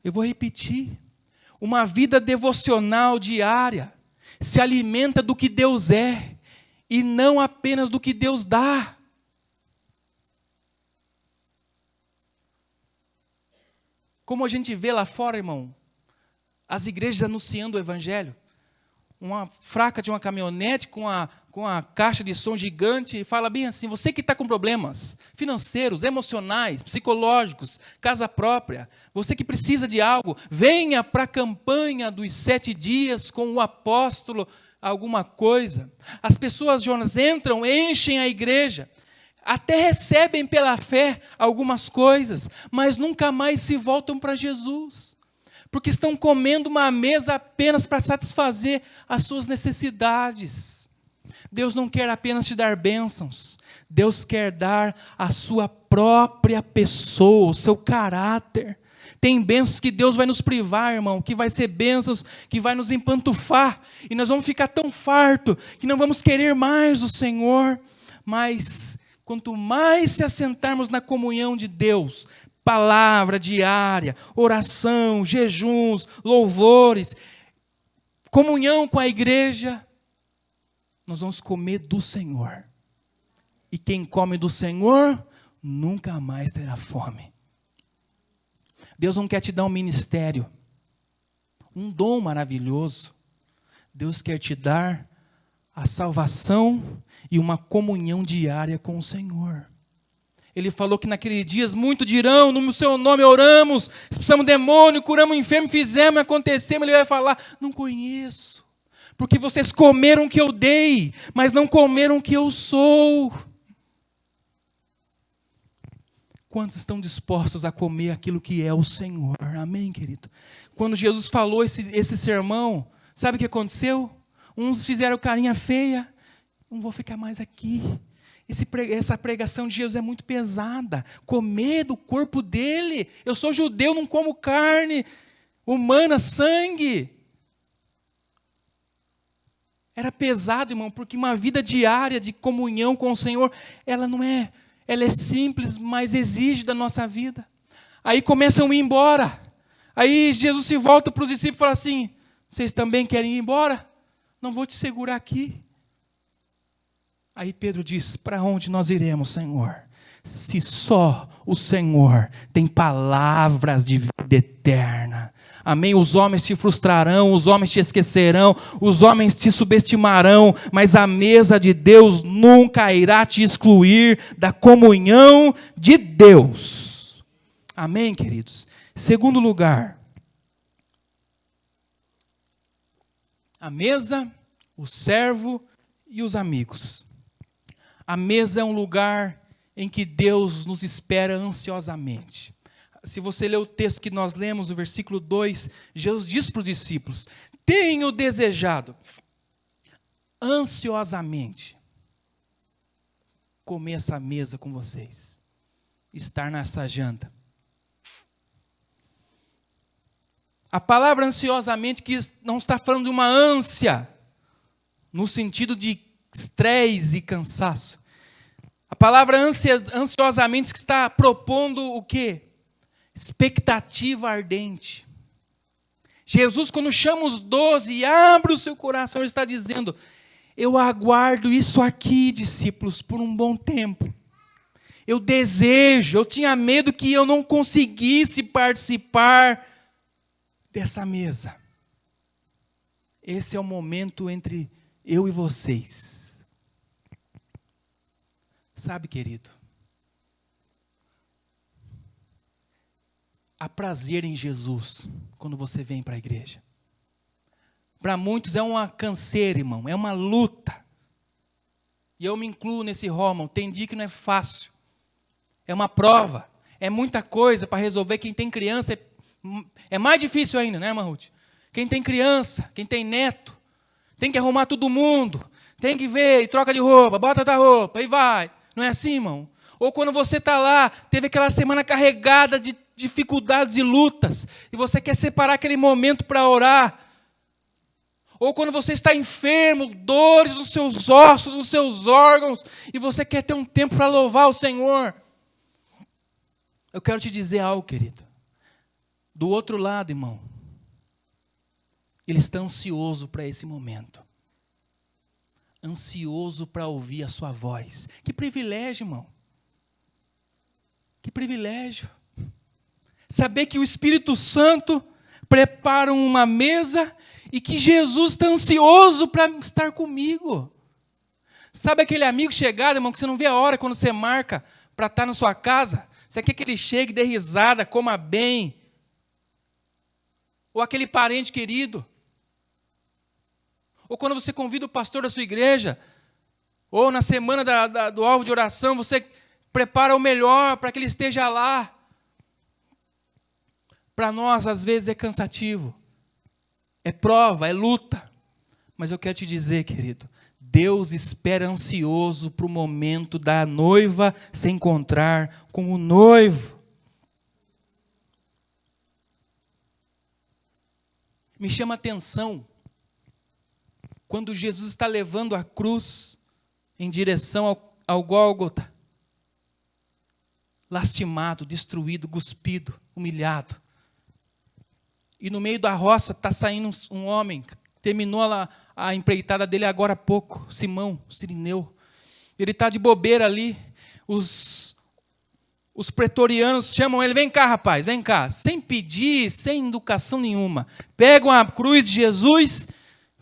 Eu vou repetir. Uma vida devocional diária se alimenta do que Deus é e não apenas do que Deus dá. Como a gente vê lá fora, irmão, as igrejas anunciando o evangelho. Uma fraca de uma caminhonete com a caixa de som gigante e fala bem assim: você que está com problemas financeiros, emocionais, psicológicos, casa própria, você que precisa de algo, venha para a campanha dos 7 dias com o apóstolo alguma coisa. As pessoas, Jonas, entram, enchem a igreja, até recebem pela fé algumas coisas, mas nunca mais se voltam para Jesus. Porque estão comendo uma mesa apenas para satisfazer as suas necessidades. Deus não quer apenas te dar bênçãos. Deus quer dar a sua própria pessoa, o seu caráter. Tem bênçãos que Deus vai nos privar, irmão, que vai ser bênçãos que vai nos empantufar. E nós vamos ficar tão fartos que não vamos querer mais o Senhor. Mas quanto mais se assentarmos na comunhão de Deus, palavra diária, oração, jejuns, louvores, comunhão com a igreja, nós vamos comer do Senhor. E quem come do Senhor, nunca mais terá fome. Deus não quer te dar um ministério, um dom maravilhoso. Deus quer te dar a salvação e uma comunhão diária com o Senhor. Ele falou que naqueles dias muitos dirão: no seu nome oramos, expulsamos demônio, curamos enfermo, fizemos, acontecemos. Ele vai falar: não conheço, porque vocês comeram o que eu dei, mas não comeram o que eu sou. Quantos estão dispostos a comer aquilo que é o Senhor? Amém, querido? Quando Jesus falou esse sermão, sabe o que aconteceu? Uns fizeram carinha feia: não vou ficar mais aqui. Essa pregação de Jesus é muito pesada. Comer do corpo dele. Eu sou judeu, não como carne humana, sangue. Era pesado, irmão, porque uma vida diária de comunhão com o Senhor, ela é simples, mas exige da nossa vida. Aí começam a ir embora. Aí Jesus se volta para os discípulos e fala assim: vocês também querem ir embora? Não vou te segurar aqui. Aí Pedro diz: para onde nós iremos, Senhor? Se só o Senhor tem palavras de vida eterna. Amém? Os homens te frustrarão, os homens te esquecerão, os homens te subestimarão, mas a mesa de Deus nunca irá te excluir da comunhão de Deus. Amém, queridos? Segundo lugar, a mesa, o servo e os amigos. A mesa é um lugar em que Deus nos espera ansiosamente. Se você ler o texto que nós lemos, o versículo 2, Jesus diz para os discípulos: tenho desejado ansiosamente comer essa mesa com vocês, estar nessa janta. A palavra ansiosamente que não está falando de uma ânsia, no sentido de estresse e cansaço. A palavra ansiosamente que está propondo o quê? Expectativa ardente. Jesus, quando chama os 12 e abre o seu coração, ele está dizendo: eu aguardo isso aqui, discípulos, por um bom tempo. Eu desejo, eu tinha medo que eu não conseguisse participar dessa mesa. Esse é o momento entre eu e vocês. Sabe, querido, há prazer em Jesus quando você vem para a igreja. Para muitos é uma canseira, irmão, é uma luta. E eu me incluo nesse rol, tem dia que não é fácil. É uma prova, é muita coisa para resolver. Quem tem criança é mais difícil ainda, né, irmã Ruth? Quem tem criança, quem tem neto, tem que arrumar todo mundo. Tem que ver, e troca de roupa, bota outra roupa, e vai. Não é assim, irmão? Ou quando você está lá, teve aquela semana carregada de dificuldades e lutas, e você quer separar aquele momento para orar. Ou quando você está enfermo, dores nos seus ossos, nos seus órgãos, e você quer ter um tempo para louvar o Senhor. Eu quero te dizer algo, querido. Do outro lado, irmão, ele está ansioso para esse momento. Ansioso para ouvir a sua voz. Que privilégio, irmão. Que privilégio. Saber que o Espírito Santo prepara uma mesa e que Jesus está ansioso para estar comigo. Sabe aquele amigo chegado, irmão, que você não vê a hora quando você marca para estar na sua casa? Você quer que ele chegue, dê risada, coma bem. Ou aquele parente querido. Ou quando você convida o pastor da sua igreja, ou na semana do alvo de oração, você prepara o melhor para que ele esteja lá. Para nós, às vezes, é cansativo. É prova, é luta. Mas eu quero te dizer, querido, Deus espera ansioso para o momento da noiva se encontrar com o noivo. Me chama a atenção quando Jesus está levando a cruz em direção ao Gólgota, lastimado, destruído, cuspido, humilhado. E no meio da roça está saindo um homem, terminou a empreitada dele agora há pouco, Simão, Cirineu. Ele está de bobeira ali, os pretorianos chamam ele, vem cá rapaz, vem cá, sem pedir, sem educação nenhuma. Pegam a cruz de Jesus,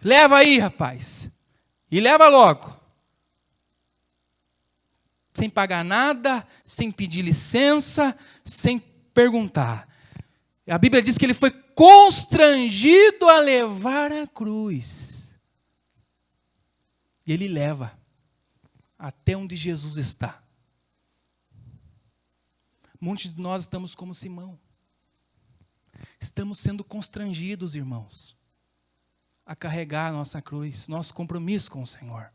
leva aí rapaz, e leva logo. Sem pagar nada, sem pedir licença, sem perguntar. A Bíblia diz que ele foi constrangido a levar a cruz. E ele leva até onde Jesus está. Muitos de nós estamos como Simão. Estamos sendo constrangidos, irmãos, a carregar a nossa cruz, nosso compromisso com o Senhor.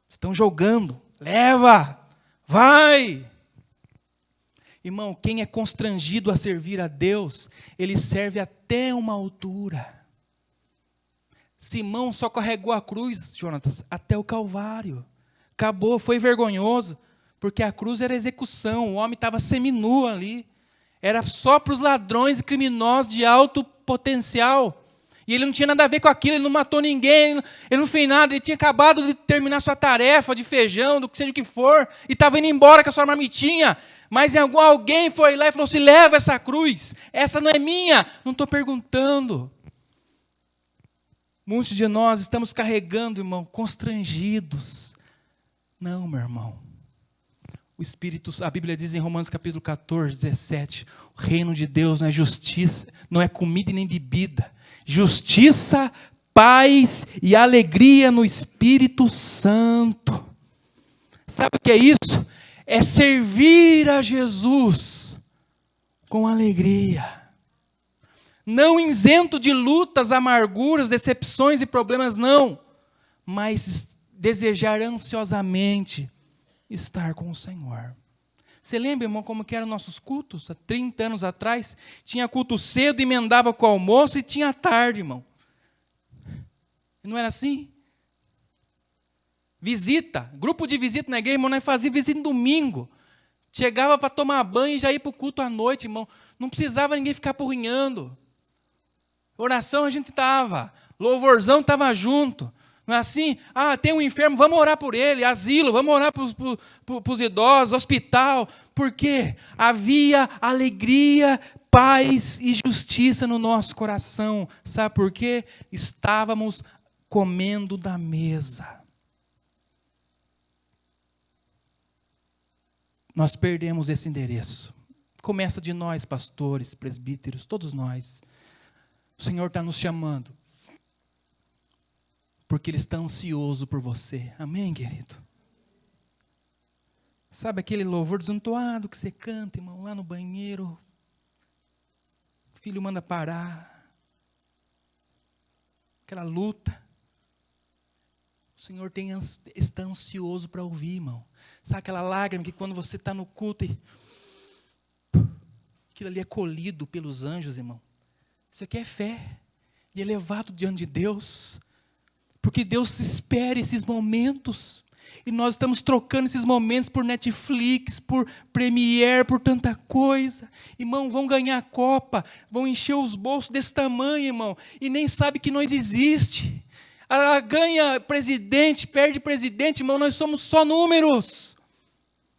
Estão jogando, leva, vai. Irmão, quem é constrangido a servir a Deus, ele serve até uma altura. Simão só carregou a cruz, Jonatas, até o Calvário. Acabou, foi vergonhoso, porque a cruz era execução, o homem estava seminu ali. Era só para os ladrões e criminosos de alto potencial. E ele não tinha nada a ver com aquilo, ele não matou ninguém, ele não fez nada, ele tinha acabado de terminar sua tarefa de feijão, do que seja o que for, e estava indo embora com a sua marmitinha. Mas alguém foi lá e falou assim, leva essa cruz, essa não é minha, não estou perguntando. Muitos de nós estamos carregando, irmão, constrangidos. Não, meu irmão. O Espírito, a Bíblia diz em Romanos capítulo 14, 17, o reino de Deus não é justiça, não é comida e nem bebida. Justiça, paz e alegria no Espírito Santo. Sabe o que é isso? É servir a Jesus com alegria. Não isento de lutas, amarguras, decepções e problemas, não. Mas desejar ansiosamente estar com o Senhor. Você lembra, irmão, como que eram nossos cultos? Há 30 anos atrás, tinha culto cedo, emendava com o almoço e tinha tarde, irmão. Não era assim? Visita, grupo de visita na igreja, irmão, nós fazíamos visita no domingo. Chegava para tomar banho e já ia para o culto à noite, irmão. Não precisava ninguém ficar porrinhando. Oração a gente estava, louvorzão estava junto. Não é assim? Ah, tem um enfermo, vamos orar por ele. Asilo, vamos orar para os idosos, hospital. Por quê? Havia alegria, paz e justiça no nosso coração. Sabe por quê? Estávamos comendo da mesa. Nós perdemos esse endereço. Começa de nós, pastores, presbíteros, todos nós. O Senhor está nos chamando. Porque Ele está ansioso por você. Amém, querido? Sabe aquele louvor desentoado que você canta, irmão, lá no banheiro? O filho manda parar. Aquela luta. O Senhor está ansioso para ouvir, irmão. Sabe aquela lágrima que quando você está no culto e aquilo ali é colhido pelos anjos, irmão. Isso aqui é fé. E é levado diante de Deus. Porque Deus espera esses momentos. E nós estamos trocando esses momentos por Netflix, por Premiere, por tanta coisa. Irmão, vão ganhar a Copa, vão encher os bolsos desse tamanho, irmão. E nem sabe que nós existe. Ganha presidente, perde presidente, irmão, nós somos só números.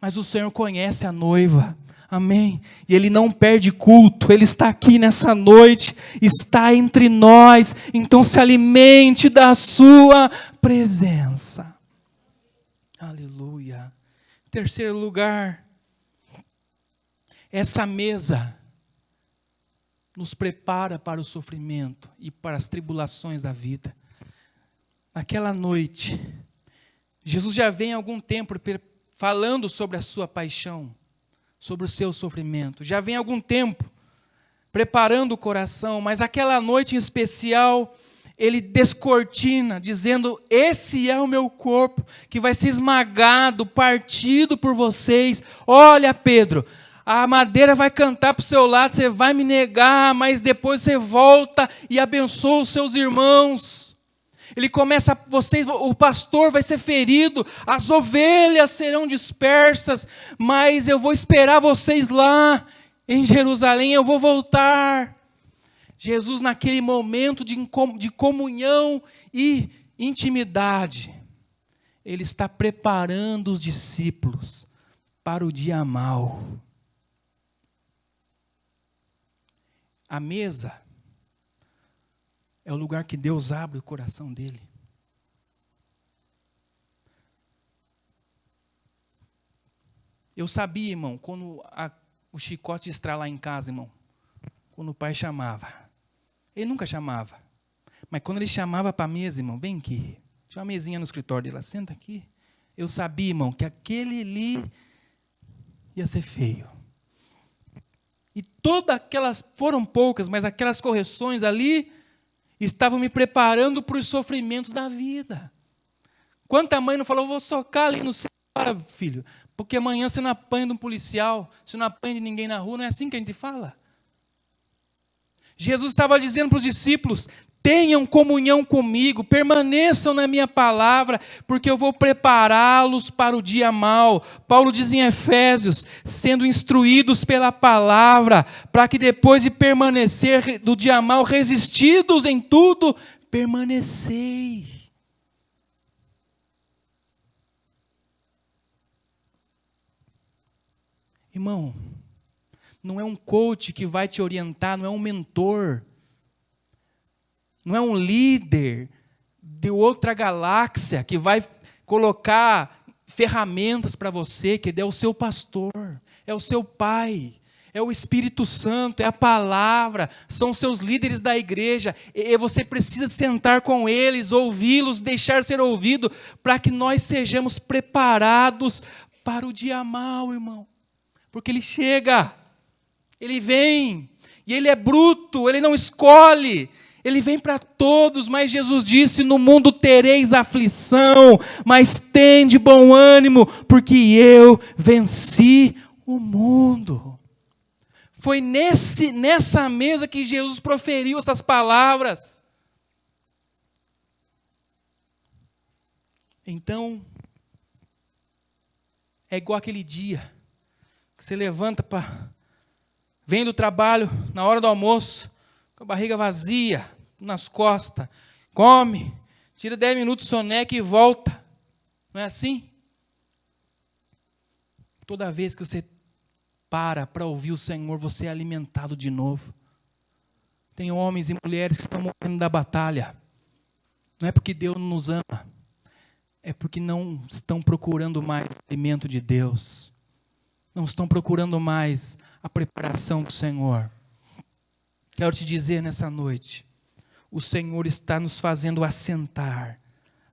Mas o Senhor conhece a noiva. Amém? E Ele não perde culto, Ele está aqui nessa noite, está entre nós, então se alimente da sua presença. Aleluia. Terceiro lugar, essa mesa nos prepara para o sofrimento e para as tribulações da vida. Naquela noite, Jesus já vem há algum tempo falando sobre a sua paixão, sobre o seu sofrimento. Já vem há algum tempo preparando o coração, mas aquela noite em especial, Ele descortina, dizendo: esse é o meu corpo, que vai ser esmagado, partido por vocês. Olha, Pedro, a madeira vai cantar para o seu lado, você vai me negar, mas depois você volta e abençoa os seus irmãos. Ele começa, o pastor vai ser ferido, as ovelhas serão dispersas, mas eu vou esperar vocês lá em Jerusalém, eu vou voltar. Jesus, naquele momento de comunhão e intimidade, Ele está preparando os discípulos para o dia mau. A mesa é o lugar que Deus abre o coração dele. Eu sabia, irmão, quando o chicote estralar em casa, irmão, quando o pai chamava. Ele nunca chamava. Mas quando ele chamava para a mesa, irmão, vem aqui. Tinha uma mesinha no escritório dele, senta aqui. Eu sabia, irmão, que aquele ali ia ser feio. E todas aquelas, foram poucas, mas aquelas correções ali estavam me preparando para os sofrimentos da vida. Quanta mãe não falou: eu vou socar ali no céu, filho, porque amanhã você não apanha de um policial, você não apanha de ninguém na rua. Não é assim que a gente fala? Jesus estava dizendo para os discípulos: tenham comunhão comigo, permaneçam na minha palavra, porque eu vou prepará-los para o dia mau. Paulo diz em Efésios: sendo instruídos pela palavra, para que depois de permanecer do dia mau, resistidos em tudo, permanecei. Irmão, não é um coach que vai te orientar, não é um mentor, não é um líder de outra galáxia que vai colocar ferramentas para você, que é o seu pastor, é o seu pai, é o Espírito Santo, é a palavra, são seus líderes da igreja, e você precisa sentar com eles, ouvi-los, deixar ser ouvido, para que nós sejamos preparados para o dia mau, irmão, porque ele chega, ele vem, e ele é bruto, ele não escolhe, ele vem para todos, mas Jesus disse: no mundo tereis aflição, mas tende bom ânimo, porque eu venci o mundo. Foi nessa mesa que Jesus proferiu essas palavras. Então, é igual aquele dia que você levanta vem do trabalho na hora do almoço, com a barriga vazia, nas costas, come, tira 10 minutos de soneca e volta. Não é assim? Toda vez que você para ouvir o Senhor, você é alimentado de novo. Tem homens e mulheres que estão morrendo da batalha. Não é porque Deus não nos ama, é porque não estão procurando mais o alimento de Deus. Não estão procurando mais a preparação do Senhor. Quero te dizer nessa noite, o Senhor está nos fazendo assentar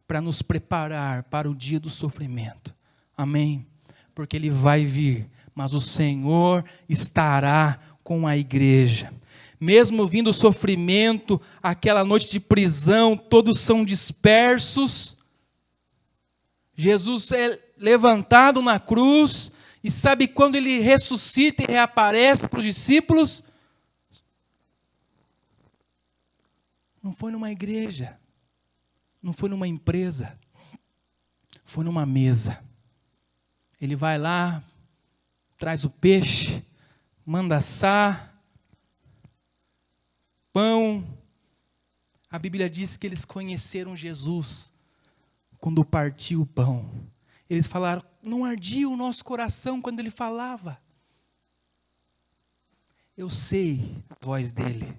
para nos preparar para o dia do sofrimento. Amém? Porque Ele vai vir, mas o Senhor estará com a igreja. Mesmo vindo o sofrimento, aquela noite de prisão, todos são dispersos, Jesus é levantado na cruz, e sabe quando ele ressuscita e reaparece para os discípulos? Não foi numa igreja, não foi numa empresa, foi numa mesa. Ele vai lá, traz o peixe, manda assar, pão. A Bíblia diz que eles conheceram Jesus quando partiu o pão. Eles falaram, não ardia o nosso coração quando ele falava. Eu sei a voz dele.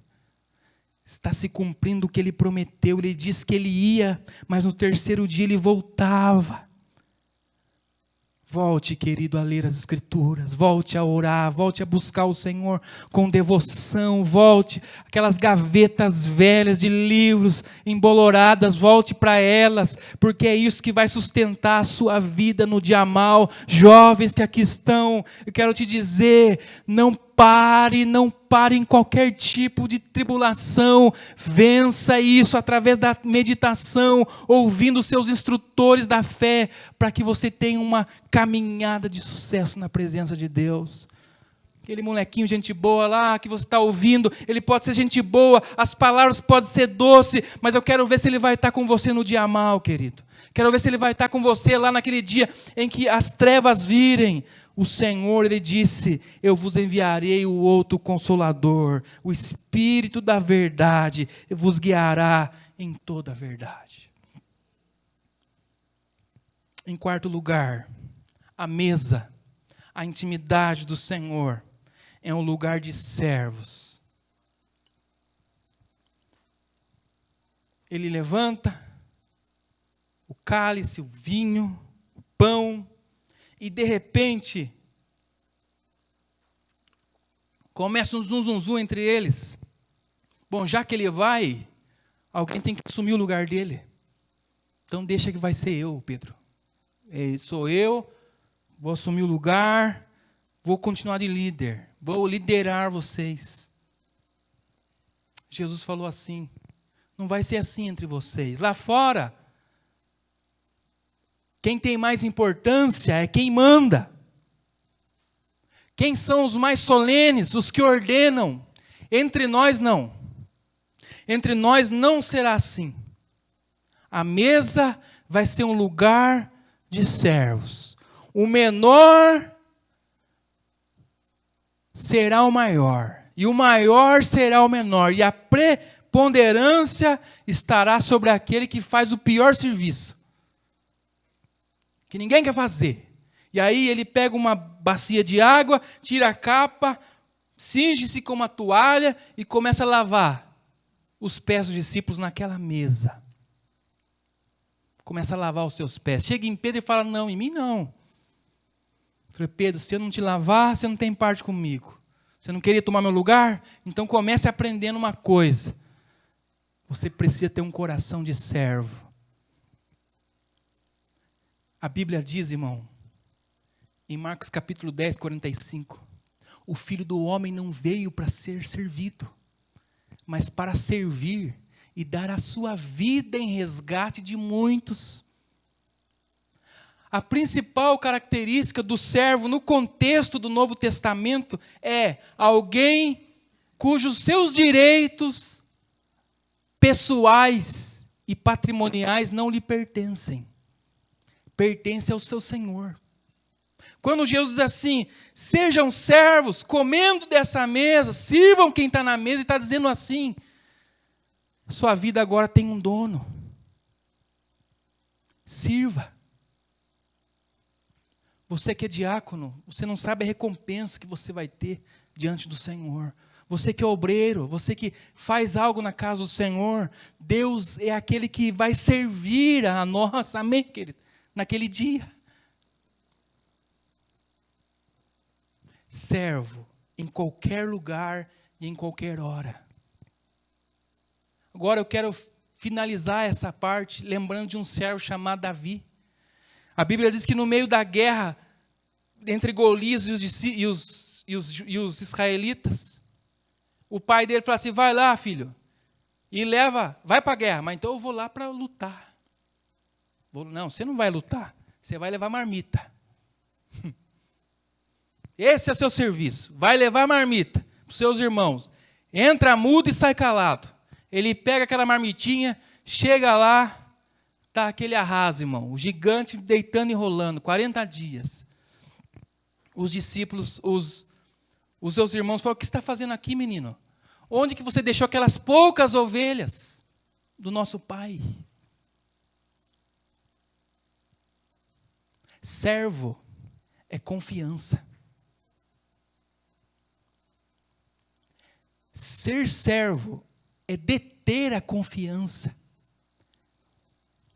Está se cumprindo o que ele prometeu. Ele disse que ele ia, mas no terceiro dia ele voltava. Volte, querido, a ler as Escrituras, volte a orar, volte a buscar o Senhor com devoção, volte aquelas gavetas velhas de livros emboloradas, volte para elas, porque é isso que vai sustentar a sua vida no dia mal. Jovens que aqui estão, eu quero te dizer, não pare em qualquer tipo de tribulação, vença isso através da meditação, ouvindo seus instrutores da fé, para que você tenha uma caminhada de sucesso na presença de Deus. Aquele molequinho, gente boa lá, que você está ouvindo, ele pode ser gente boa, as palavras podem ser doces, mas eu quero ver se ele vai estar com você no dia mal, querido. Quero ver se ele vai estar com você lá naquele dia em que as trevas virem. O Senhor, Ele disse, eu vos enviarei o outro Consolador, o Espírito da verdade, vos guiará em toda a verdade. Em quarto lugar, a mesa, a intimidade do Senhor, é um lugar de servos. Ele levanta o cálice, o vinho, o pão, e de repente, começa um zum entre eles. Bom, já que ele vai, alguém tem que assumir o lugar dele. Então deixa que vai ser eu, Pedro. Sou eu, vou assumir o lugar, vou continuar de líder, vou liderar vocês. Jesus falou assim, não vai ser assim entre vocês. Lá fora, quem tem mais importância é quem manda. Quem são os mais solenes, os que ordenam? Entre nós não. Entre nós não será assim. A mesa vai ser um lugar de servos. O menor será o maior. E o maior será o menor. E a preponderância estará sobre aquele que faz o pior serviço, que ninguém quer fazer. E aí ele pega uma bacia de água, tira a capa, cinge-se com uma toalha e começa a lavar os pés dos discípulos naquela mesa. Começa a lavar os seus pés. Chega em Pedro e fala, não, em mim não. Eu falei, Pedro, se eu não te lavar, você não tem parte comigo. Você não queria tomar meu lugar? Então comece aprendendo uma coisa. Você precisa ter um coração de servo. A Bíblia diz, irmão, em Marcos capítulo 10, 45, o Filho do Homem não veio para ser servido, mas para servir e dar a sua vida em resgate de muitos. A principal característica do servo no contexto do Novo Testamento é alguém cujos seus direitos pessoais e patrimoniais não lhe pertencem. Pertence ao seu Senhor. Quando Jesus diz assim, sejam servos, comendo dessa mesa, sirvam quem está na mesa, e está dizendo assim, sua vida agora tem um dono. Sirva. Você que é diácono, você não sabe a recompensa que você vai ter diante do Senhor. Você que é obreiro, você que faz algo na casa do Senhor, Deus é aquele que vai servir a nós, amém, querido? Naquele dia. Servo em qualquer lugar e em qualquer hora. Agora eu quero finalizar essa parte lembrando de um servo chamado Davi. A Bíblia diz que no meio da guerra entre Golias e os israelitas, o pai dele falou assim, vai lá, filho, e vai para a guerra, mas então eu vou lá para lutar. Não, você não vai lutar. Você vai levar marmita. Esse é o seu serviço. Vai levar marmita para os seus irmãos. Entra mudo e sai calado. Ele pega aquela marmitinha, chega lá, tá aquele arraso, irmão. O gigante deitando e rolando, 40 dias. Os discípulos, os seus irmãos falaram, o que você está fazendo aqui, menino? Onde que você deixou aquelas poucas ovelhas do nosso pai? Servo é confiança. Ser servo é deter a confiança.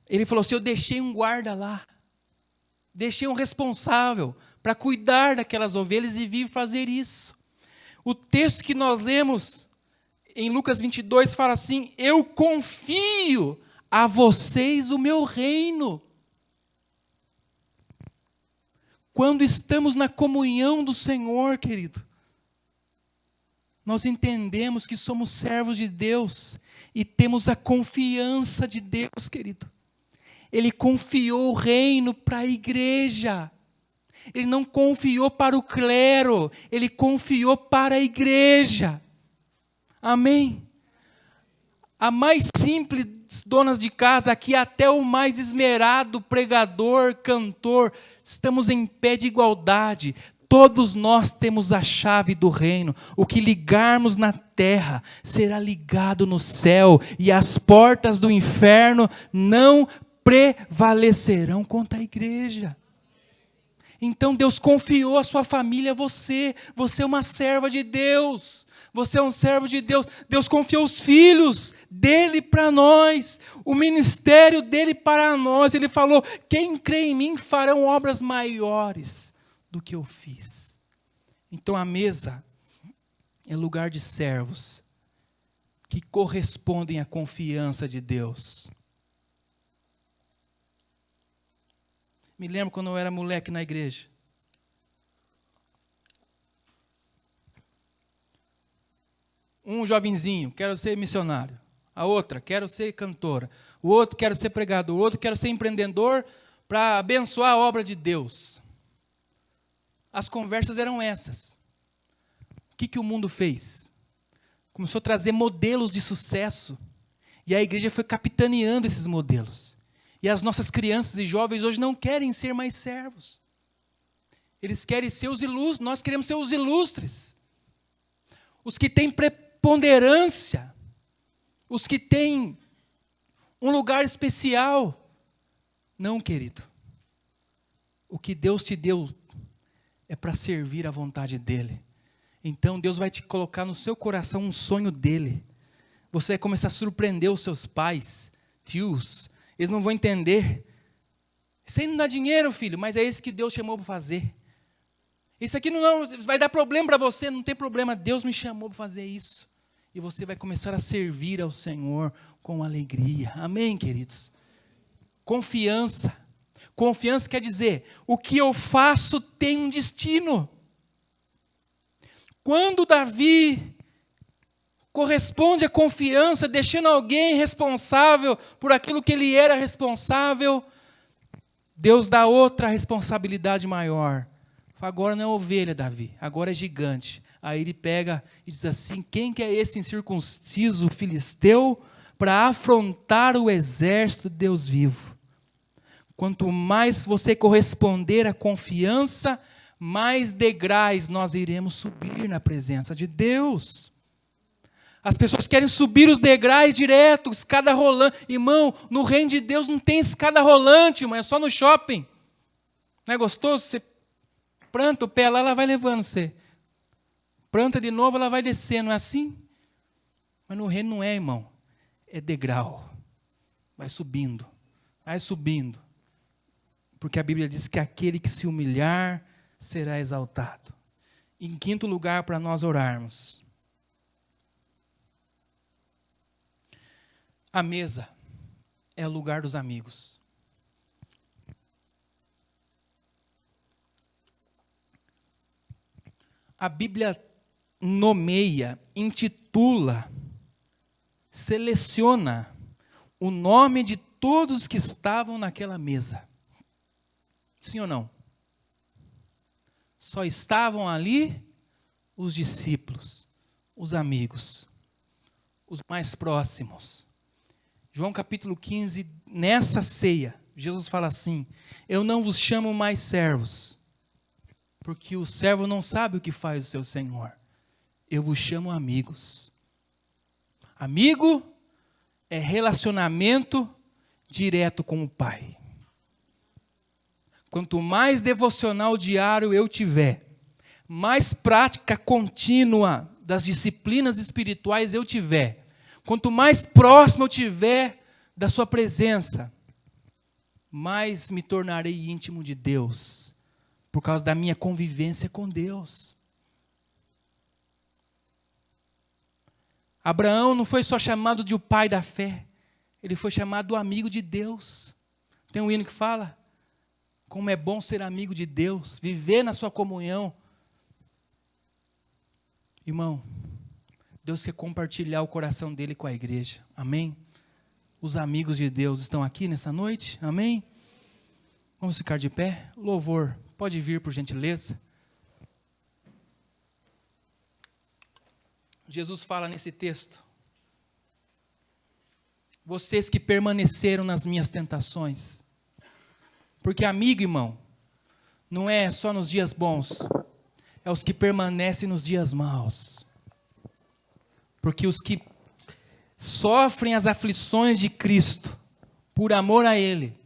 Ele falou assim, eu deixei um guarda lá. Deixei um responsável para cuidar daquelas ovelhas e vir fazer isso. O texto que nós lemos em Lucas 22 fala assim, eu confio a vocês o meu reino. Quando estamos na comunhão do Senhor, querido, nós entendemos que somos servos de Deus e temos a confiança de Deus, querido. Ele confiou o reino para a igreja. Ele não confiou para o clero, ele confiou para a igreja. Amém? A mais simples donas de casa aqui, até o mais esmerado pregador, cantor, estamos em pé de igualdade. Todos nós temos a chave do reino. O que ligarmos na terra será ligado no céu, e as portas do inferno não prevalecerão contra a igreja. Então Deus confiou a sua família a você. Você é uma serva de Deus. Você é um servo de Deus. Deus confiou os filhos dele para nós, o ministério dele para nós. Ele falou, quem crê em mim farão obras maiores do que eu fiz. Então a mesa é lugar de servos que correspondem à confiança de Deus. Me lembro quando eu era moleque na igreja. Um jovenzinho, quero ser missionário. A outra, quero ser cantora. O outro, quero ser pregador. O outro, quero ser empreendedor para abençoar a obra de Deus. As conversas eram essas. O que o mundo fez? Começou a trazer modelos de sucesso. E a igreja foi capitaneando esses modelos. E as nossas crianças e jovens hoje não querem ser mais servos. Eles querem ser os ilustres. Nós queremos ser os ilustres. Os que têm preponderância. Os que têm um lugar especial. Não, querido. O que Deus te deu é para servir à vontade dEle. Então Deus vai te colocar no seu coração um sonho dEle. Você vai começar a surpreender os seus pais, tios. Eles não vão entender. Isso aí não dá dinheiro, filho, mas é isso que Deus chamou para fazer. Isso aqui não vai dar problema para você, não tem problema. Deus me chamou para fazer isso. E você vai começar a servir ao Senhor com alegria. Amém, queridos? Confiança. Confiança quer dizer, o que eu faço tem um destino. Quando Davi corresponde à confiança, deixando alguém responsável por aquilo que ele era responsável, Deus dá outra responsabilidade maior. Agora não é ovelha, Davi, agora é gigante. Aí ele pega e diz assim, quem que é esse incircunciso filisteu para afrontar o exército de Deus vivo? Quanto mais você corresponder à confiança, mais degraus nós iremos subir na presença de Deus. As pessoas querem subir os degraus direto, escada rolante. Irmão, no reino de Deus não tem escada rolante, irmão, é só no shopping. Não é gostoso? Você planta o pé lá, ela vai levando você. Planta de novo, ela vai descendo, não é assim? Mas no reino não é, irmão. É degrau. Vai subindo, vai subindo. Porque a Bíblia diz que aquele que se humilhar será exaltado. Em quinto lugar, para nós orarmos. A mesa é o lugar dos amigos. A Bíblia nomeia, intitula, seleciona o nome de todos que estavam naquela mesa. Sim ou não? Só estavam ali os discípulos, os amigos, os mais próximos. João capítulo 15, nessa ceia, Jesus fala assim: eu não vos chamo mais servos, porque o servo não sabe o que faz o seu senhor. Eu vos chamo amigos. Amigo é relacionamento direto com o Pai. Quanto mais devocional diário eu tiver, mais prática contínua das disciplinas espirituais eu tiver, quanto mais próximo eu tiver da sua presença, mais me tornarei íntimo de Deus, por causa da minha convivência com Deus. Abraão não foi só chamado de o pai da fé, ele foi chamado o amigo de Deus. Tem um hino que fala: como é bom ser amigo de Deus, viver na sua comunhão. Irmão, Deus quer compartilhar o coração dele com a igreja. Amém? Os amigos de Deus estão aqui nessa noite. Amém? Vamos ficar de pé. Louvor, pode vir por gentileza. Jesus fala nesse texto: vocês que permaneceram nas minhas tentações. Porque amigo, irmão, não é só nos dias bons, é os que permanecem nos dias maus. Porque os que sofrem as aflições de Cristo, por amor a Ele,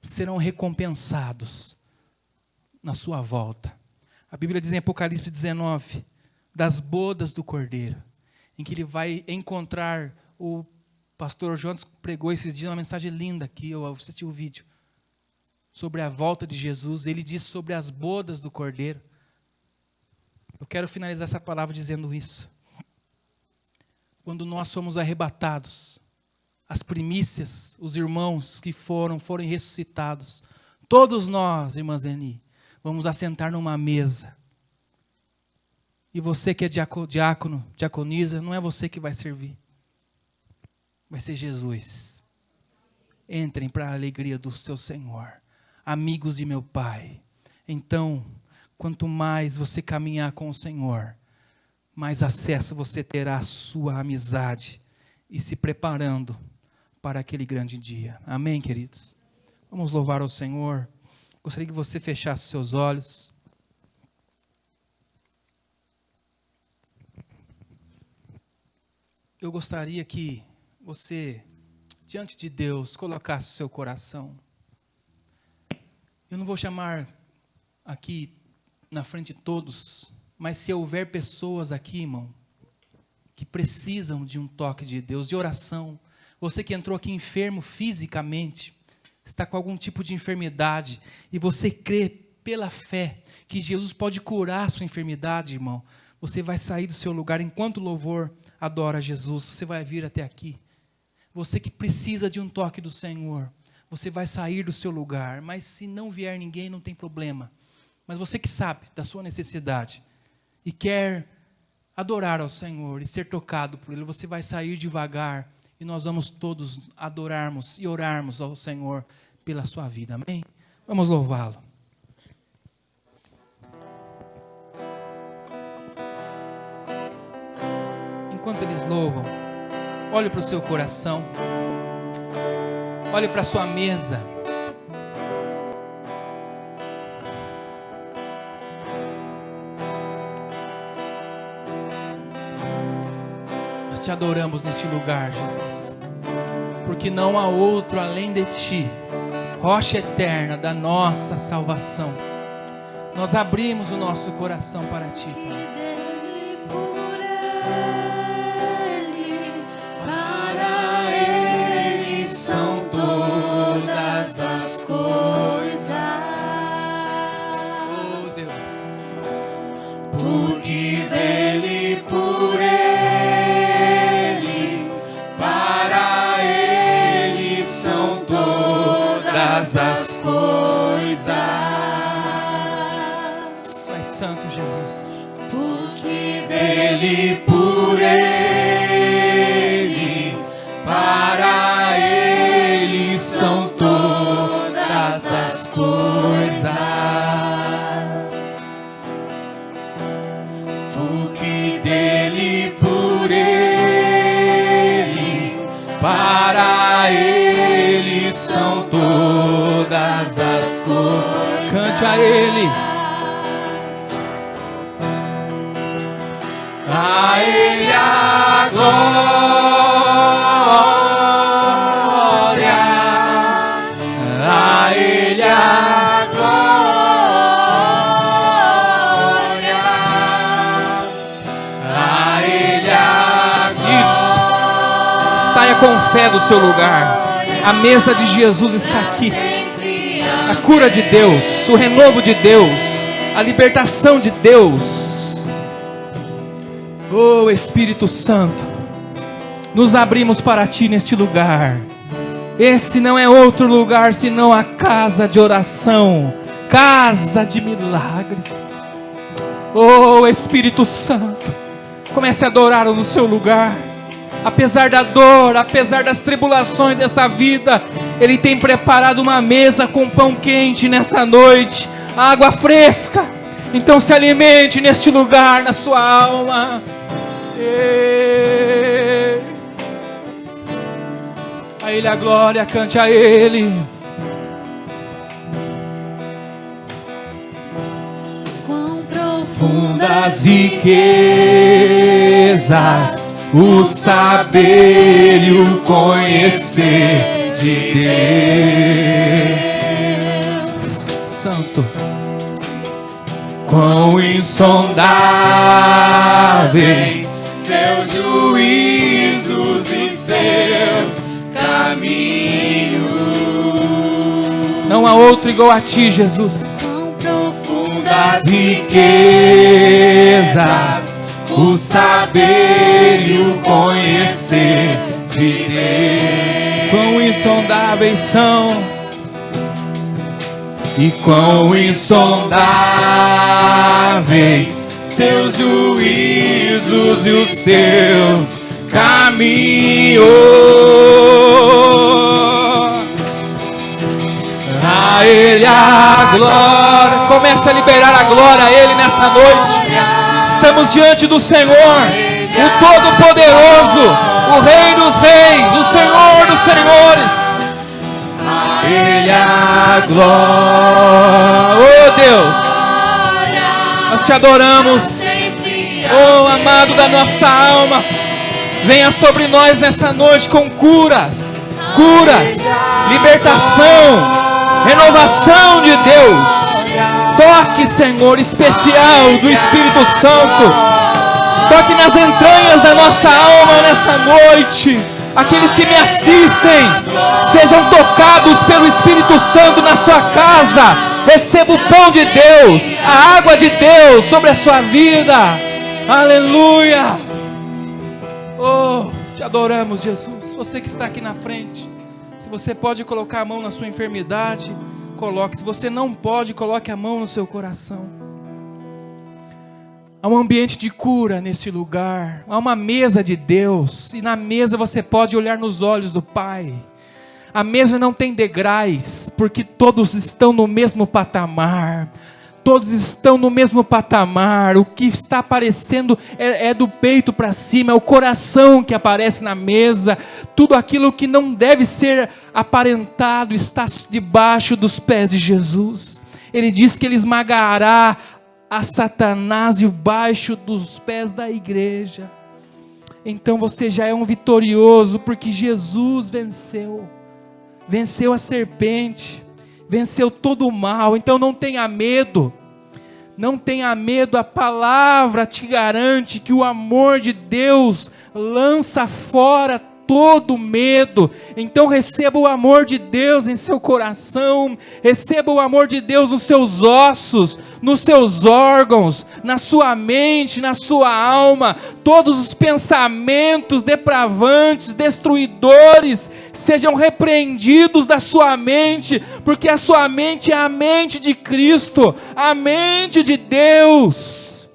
serão recompensados na sua volta. A Bíblia diz em Apocalipse 19, das bodas do Cordeiro, em que ele vai encontrar, o pastor Jonas pregou esses dias uma mensagem linda aqui, eu assisti o vídeo, sobre a volta de Jesus. Ele diz sobre as bodas do Cordeiro. Eu quero finalizar essa palavra dizendo isso. Quando nós somos arrebatados, as primícias, os irmãos que forem ressuscitados, todos nós, irmã Zeni, vamos assentar numa mesa. E você que é diácono, diaconisa, não é você que vai servir. Vai ser Jesus. Entrem para a alegria do seu Senhor. Amigos de meu Pai. Então, quanto mais você caminhar com o Senhor, mais acesso você terá à sua amizade e se preparando para aquele grande dia. Amém, queridos? Vamos louvar ao Senhor. Gostaria que você fechasse seus olhos. Eu gostaria que você, diante de Deus, colocasse o seu coração. Eu não vou chamar aqui na frente de todos, mas se houver pessoas aqui, irmão, que precisam de um toque de Deus, de oração, você que entrou aqui enfermo fisicamente, está com algum tipo de enfermidade, e você crê pela fé que Jesus pode curar a sua enfermidade, irmão, você vai sair do seu lugar, enquanto o louvor adora Jesus, você vai vir até aqui. Você que precisa de um toque do Senhor, você vai sair do seu lugar, mas se não vier ninguém, não tem problema. Mas você que sabe da sua necessidade e quer adorar ao Senhor e ser tocado por Ele, você vai sair devagar e nós vamos todos adorarmos e orarmos ao Senhor pela sua vida. Amém? Vamos louvá-lo. Enquanto eles louvam, olhe para o seu coração. Olhe para a sua mesa. Nós te adoramos neste lugar, Jesus. Porque não há outro além de Ti, rocha eterna da nossa salvação. Nós abrimos o nosso coração para Ti, Pai. São todas as coisas. Oh Deus, Porque dele, por ele, para ele são todas as coisas. Pai Santo Jesus, Porque dele, por ele, para ele são todas as as coisas, porque dele, por ele, para ele são todas as coisas. Cante a Ele. A Ele a glória, a Ele a glória, a Ele a glória. Isso. Saia com fé do seu lugar. A mesa de Jesus está aqui. A cura de Deus, o renovo de Deus, a libertação de Deus. Oh Espírito Santo, nos abrimos para Ti neste lugar. Esse não é outro lugar senão a casa de oração, casa de milagres. Oh Espírito Santo, comece a adorar no seu lugar. Apesar da dor, apesar das tribulações dessa vida, Ele tem preparado uma mesa com pão quente nessa noite, água fresca. Então se alimente neste lugar, na sua alma. A Ele a glória, cante a Ele. Quão Fundas riquezas, o saber e o conhecer de Deus. Santo, Quão insondáveis seus juízos e seus caminhos. não há outro igual a Ti, Jesus. Das riquezas, o saber e o conhecer de Deus. Quão insondáveis são, E quão insondáveis seus juízos e os seus caminhos. A Ele a glória. comece a liberar a glória a Ele nessa noite. Estamos diante do Senhor, o Todo-Poderoso, o Rei dos Reis, o Senhor dos Senhores. A Ele a glória. Oh Deus, nós Te adoramos. Oh amado da nossa alma, venha sobre nós nessa noite com curas, libertação, renovação de Deus. Toque, Senhor, especial do Espírito Santo. Toque nas entranhas da nossa alma nessa noite. Aqueles que me assistem, sejam tocados pelo Espírito Santo na sua casa. Receba o pão de Deus, a água de Deus sobre a sua vida. Aleluia. Oh, Te adoramos, Jesus. Você que está aqui na frente, se você pode colocar a mão na sua enfermidade, coloque. Se você não pode, coloque a mão no seu coração. Há um ambiente de cura neste lugar. Há uma mesa de Deus. E na mesa você pode olhar nos olhos do Pai. A mesa não tem degraus, porque todos estão no mesmo patamar. Todos estão no mesmo patamar. O que está aparecendo é do peito para cima. É o coração que aparece na mesa. Tudo aquilo que não deve ser aparentado está debaixo dos pés de Jesus. Ele diz que Ele esmagará a Satanás debaixo dos pés da igreja. Então você já é um vitorioso, porque Jesus venceu. Venceu a serpente, venceu todo o mal. Então não tenha medo. Não tenha medo, a palavra te garante que o amor de Deus lança fora todo medo. Então receba o amor de Deus em seu coração, receba o amor de Deus nos seus ossos, nos seus órgãos, na sua mente, na sua alma. Todos os pensamentos depravantes, destruidores, sejam repreendidos da sua mente, porque a sua mente é a mente de Cristo, a mente de Deus.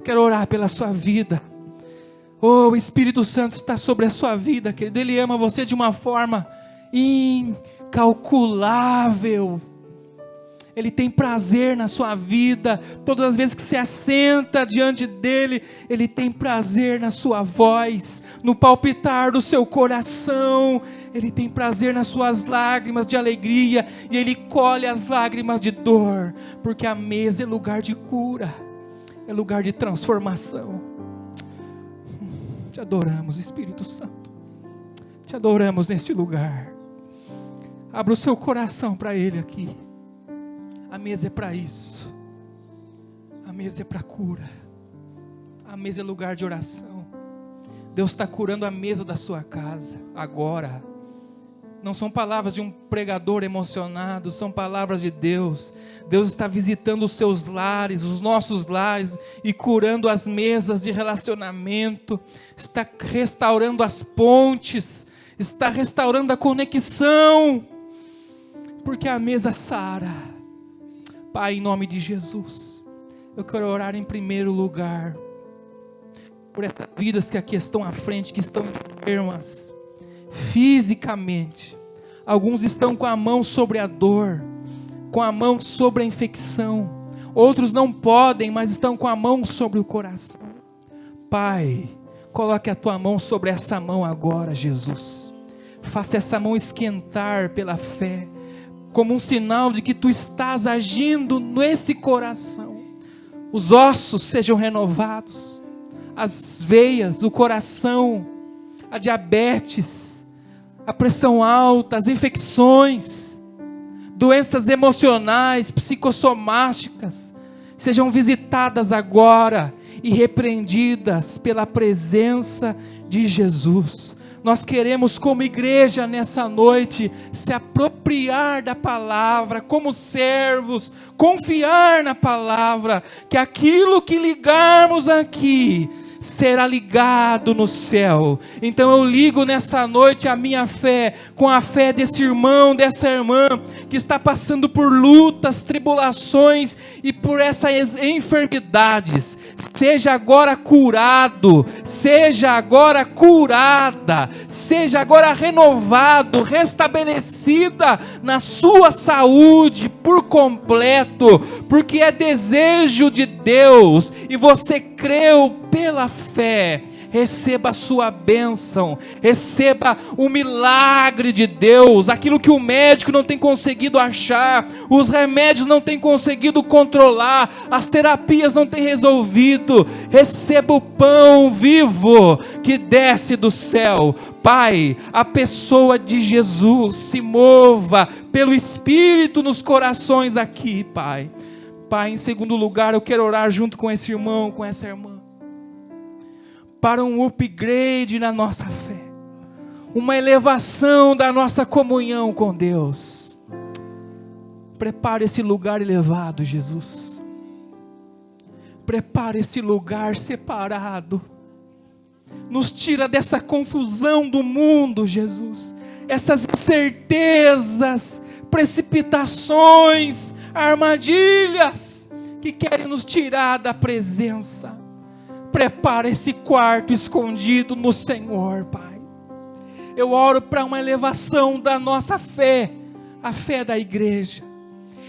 Quero orar pela sua vida. Oh, o Espírito Santo está sobre a sua vida, querido. Ele ama você de uma forma incalculável. Ele tem prazer na sua vida. Todas as vezes que se assenta diante dele, Ele tem prazer na sua voz, no palpitar do seu coração. Ele tem prazer nas suas lágrimas de alegria, e Ele colhe as lágrimas de dor, porque a mesa é lugar de cura, é lugar de transformação. Te adoramos, Espírito Santo. Te adoramos neste lugar. Abra o seu coração para Ele aqui. A mesa é para isso. A mesa é para cura. A mesa é lugar de oração. Deus está curando a mesa da sua casa agora. Não são palavras de um pregador emocionado, são palavras de Deus. Deus está visitando os seus lares, os nossos lares, e curando as mesas de relacionamento. Está restaurando as pontes, está restaurando a conexão, porque a mesa sara. Pai, em nome de Jesus, eu quero orar em primeiro lugar por essas vidas que aqui estão à frente, que estão enfermas fisicamente. Alguns estão com a mão sobre a dor, com a mão sobre a infecção. Outros não podem, mas estão com a mão sobre o coração. Pai, coloque a tua mão sobre essa mão agora, Jesus. Faça essa mão esquentar pela fé, como um sinal de que tu estás agindo nesse coração. Os ossos sejam renovados, as veias, o coração, a diabetes, a pressão alta, as infecções, doenças emocionais, psicossomáticas, sejam visitadas agora e repreendidas pela presença de Jesus. Nós queremos, como igreja, nessa noite, se apropriar da palavra, como servos, confiar na palavra, que aquilo que ligarmos aqui será ligado no céu. Então eu ligo nessa noite a minha fé com a fé desse irmão, dessa irmã que está passando por lutas, tribulações e por essas enfermidades. Seja agora curado, seja agora curada, seja agora renovado, restabelecida na sua saúde por completo, porque é desejo de Deus e você creu pela fé. Receba a sua bênção, receba o milagre de Deus, aquilo que o médico não tem conseguido achar, os remédios não têm conseguido controlar, as terapias não têm resolvido. Receba o pão vivo que desce do céu. Pai, a pessoa de Jesus se mova pelo Espírito nos corações aqui, Pai. Pai, em segundo lugar, eu quero orar junto com esse irmão, com essa irmã, para um upgrade na nossa fé, uma elevação da nossa comunhão com Deus. Prepare esse lugar elevado, Jesus. Prepare esse lugar separado. Nos tira dessa confusão do mundo, Jesus. Essas incertezas, precipitações, armadilhas que querem nos tirar da presença. Prepara esse quarto escondido no Senhor, Pai. Eu oro para uma elevação da nossa fé, a fé da igreja.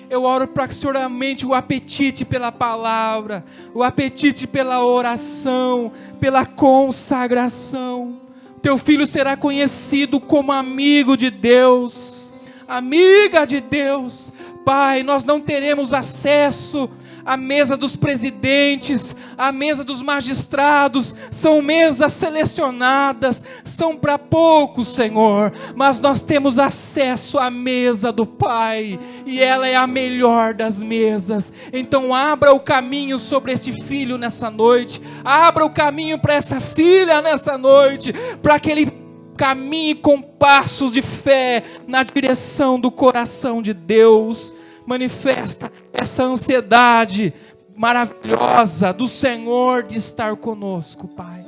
Eu oro para que o Senhor aumente o apetite pela palavra, o apetite pela oração, pela consagração. Teu filho será conhecido como amigo de Deus, amiga de Deus. Pai, nós não teremos acesso à mesa dos presidentes, à mesa dos magistrados, são mesas selecionadas, são para poucos, Senhor, mas nós temos acesso à mesa do Pai, e ela é a melhor das mesas. Então abra o caminho sobre esse filho nessa noite, abra o caminho para essa filha nessa noite, para que ele caminhe com passos de fé na direção do coração de Deus. Manifesta essa ansiedade maravilhosa do Senhor de estar conosco, Pai.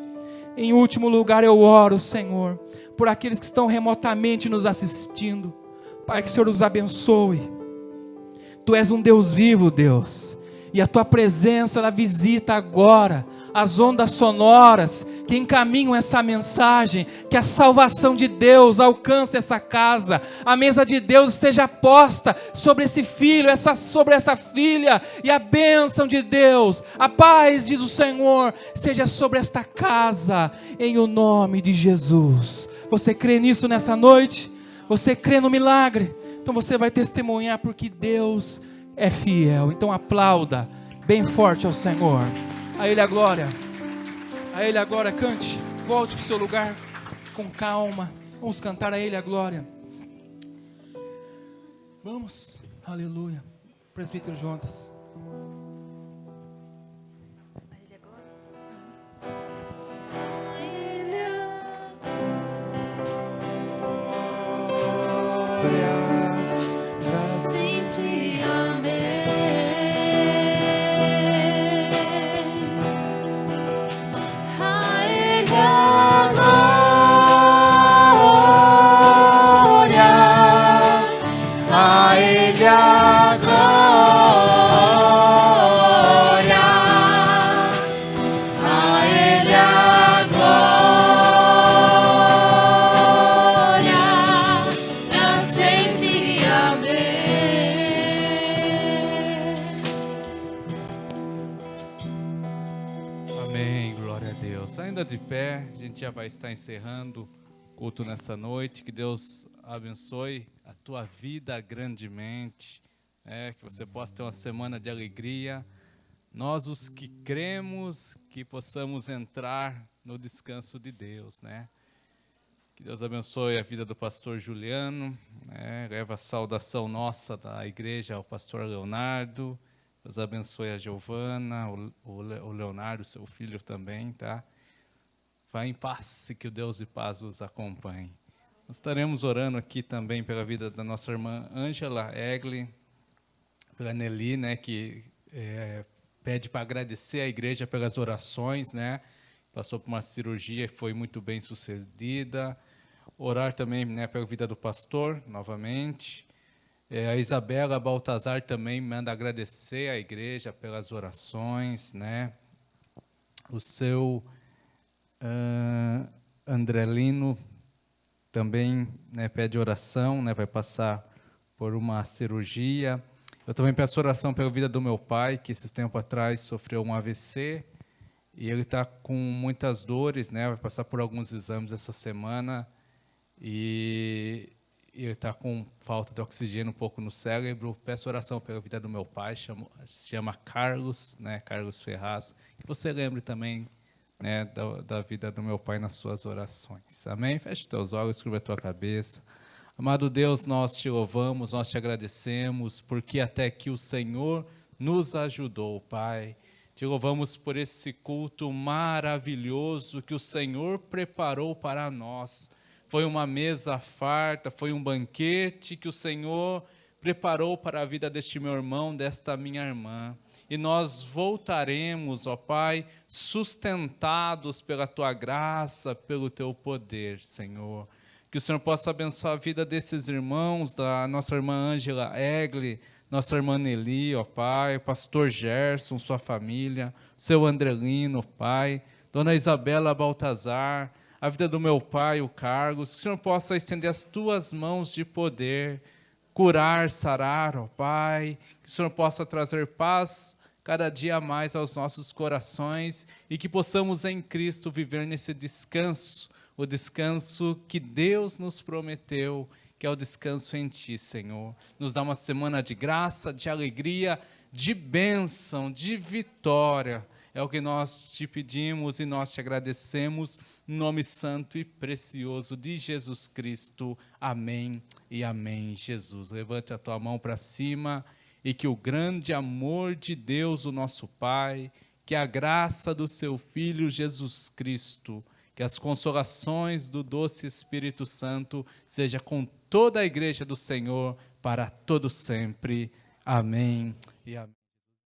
Em último lugar, eu oro, Senhor, por aqueles que estão remotamente nos assistindo. Pai, que o Senhor os abençoe. Tu és um Deus vivo, Deus, e a Tua presença, ela visita agora as ondas sonoras que encaminham essa mensagem, que a salvação de Deus alcance essa casa, a mesa de Deus seja posta sobre esse filho, sobre essa filha, e a bênção de Deus, a paz do Senhor seja sobre esta casa, em o nome de Jesus. Você crê nisso nessa noite? Você crê no milagre? Então você vai testemunhar, porque Deus é fiel. Então aplauda bem forte ao Senhor. A Ele a glória. A Ele a glória. Cante. Volte para o seu lugar com calma. Vamos cantar a Ele a glória. Vamos. Aleluia. Presbítero Jonas. Sempre amém. A Ele a glória, a Ele a glória, a Ele a glória, pra sempre amém. Amém, glória a Deus. Ainda de pé, a gente já vai estar encerrando o culto nessa noite. Que Deus abençoe a tua vida grandemente, que você possa ter uma semana de alegria. Nós, os que cremos, que possamos entrar no descanso de Deus, né? Que Deus abençoe a vida do pastor Juliano, leva a saudação nossa da igreja ao pastor Leonardo. Deus abençoe a Giovana, o Leonardo, seu filho também, tá? Vá em paz e que o Deus de paz os acompanhe. Nós estaremos orando aqui também pela vida da nossa irmã Ângela Egli, pela Nelly, né, que pede para agradecer a igreja pelas orações, né? Passou por uma cirurgia e foi muito bem sucedida. Orar também, né, pela vida do pastor, novamente. A Isabela Baltazar também manda agradecer à igreja pelas orações, né? O seu Andrelino também, né, pede oração, né, vai passar por uma cirurgia. Eu também peço oração pela vida do meu pai, que esses tempos atrás sofreu um AVC, e ele está com muitas dores, né, vai passar por alguns exames essa semana, e ele está com falta de oxigênio um pouco no cérebro. Peço oração pela vida do meu pai, se chama Carlos, né, Carlos Ferraz, que você lembre também, né, da vida do meu pai nas suas orações. Amém? Feche teus olhos, curva a tua cabeça. Amado Deus, nós te louvamos, nós te agradecemos, porque até aqui o Senhor nos ajudou, Pai. Te louvamos por esse culto maravilhoso que o Senhor preparou para nós. Foi uma mesa farta, foi um banquete que o Senhor preparou para a vida deste meu irmão, desta minha irmã. E nós voltaremos, ó Pai, sustentados pela Tua graça, pelo Teu poder, Senhor. Que o Senhor possa abençoar a vida desses irmãos, da nossa irmã Ângela Egli, nossa irmã Nelly, ó Pai, pastor Gerson, sua família, seu Andrelino, Pai, dona Isabela Baltazar, a vida do meu pai, o Carlos, que o Senhor possa estender as Tuas mãos de poder, curar, sarar, ó Pai, que o Senhor possa trazer paz cada dia mais aos nossos corações e que possamos em Cristo viver nesse descanso, o descanso que Deus nos prometeu, que é o descanso em Ti, Senhor. Nos dá uma semana de graça, de alegria, de bênção, de vitória. É o que nós Te pedimos e nós Te agradecemos, no nome santo e precioso de Jesus Cristo. Amém e amém, Jesus. Levante a tua mão para cima e que o grande amor de Deus, o nosso Pai, que a graça do Seu Filho Jesus Cristo, que as consolações do doce Espírito Santo seja com toda a igreja do Senhor para todo sempre. Amém e amém.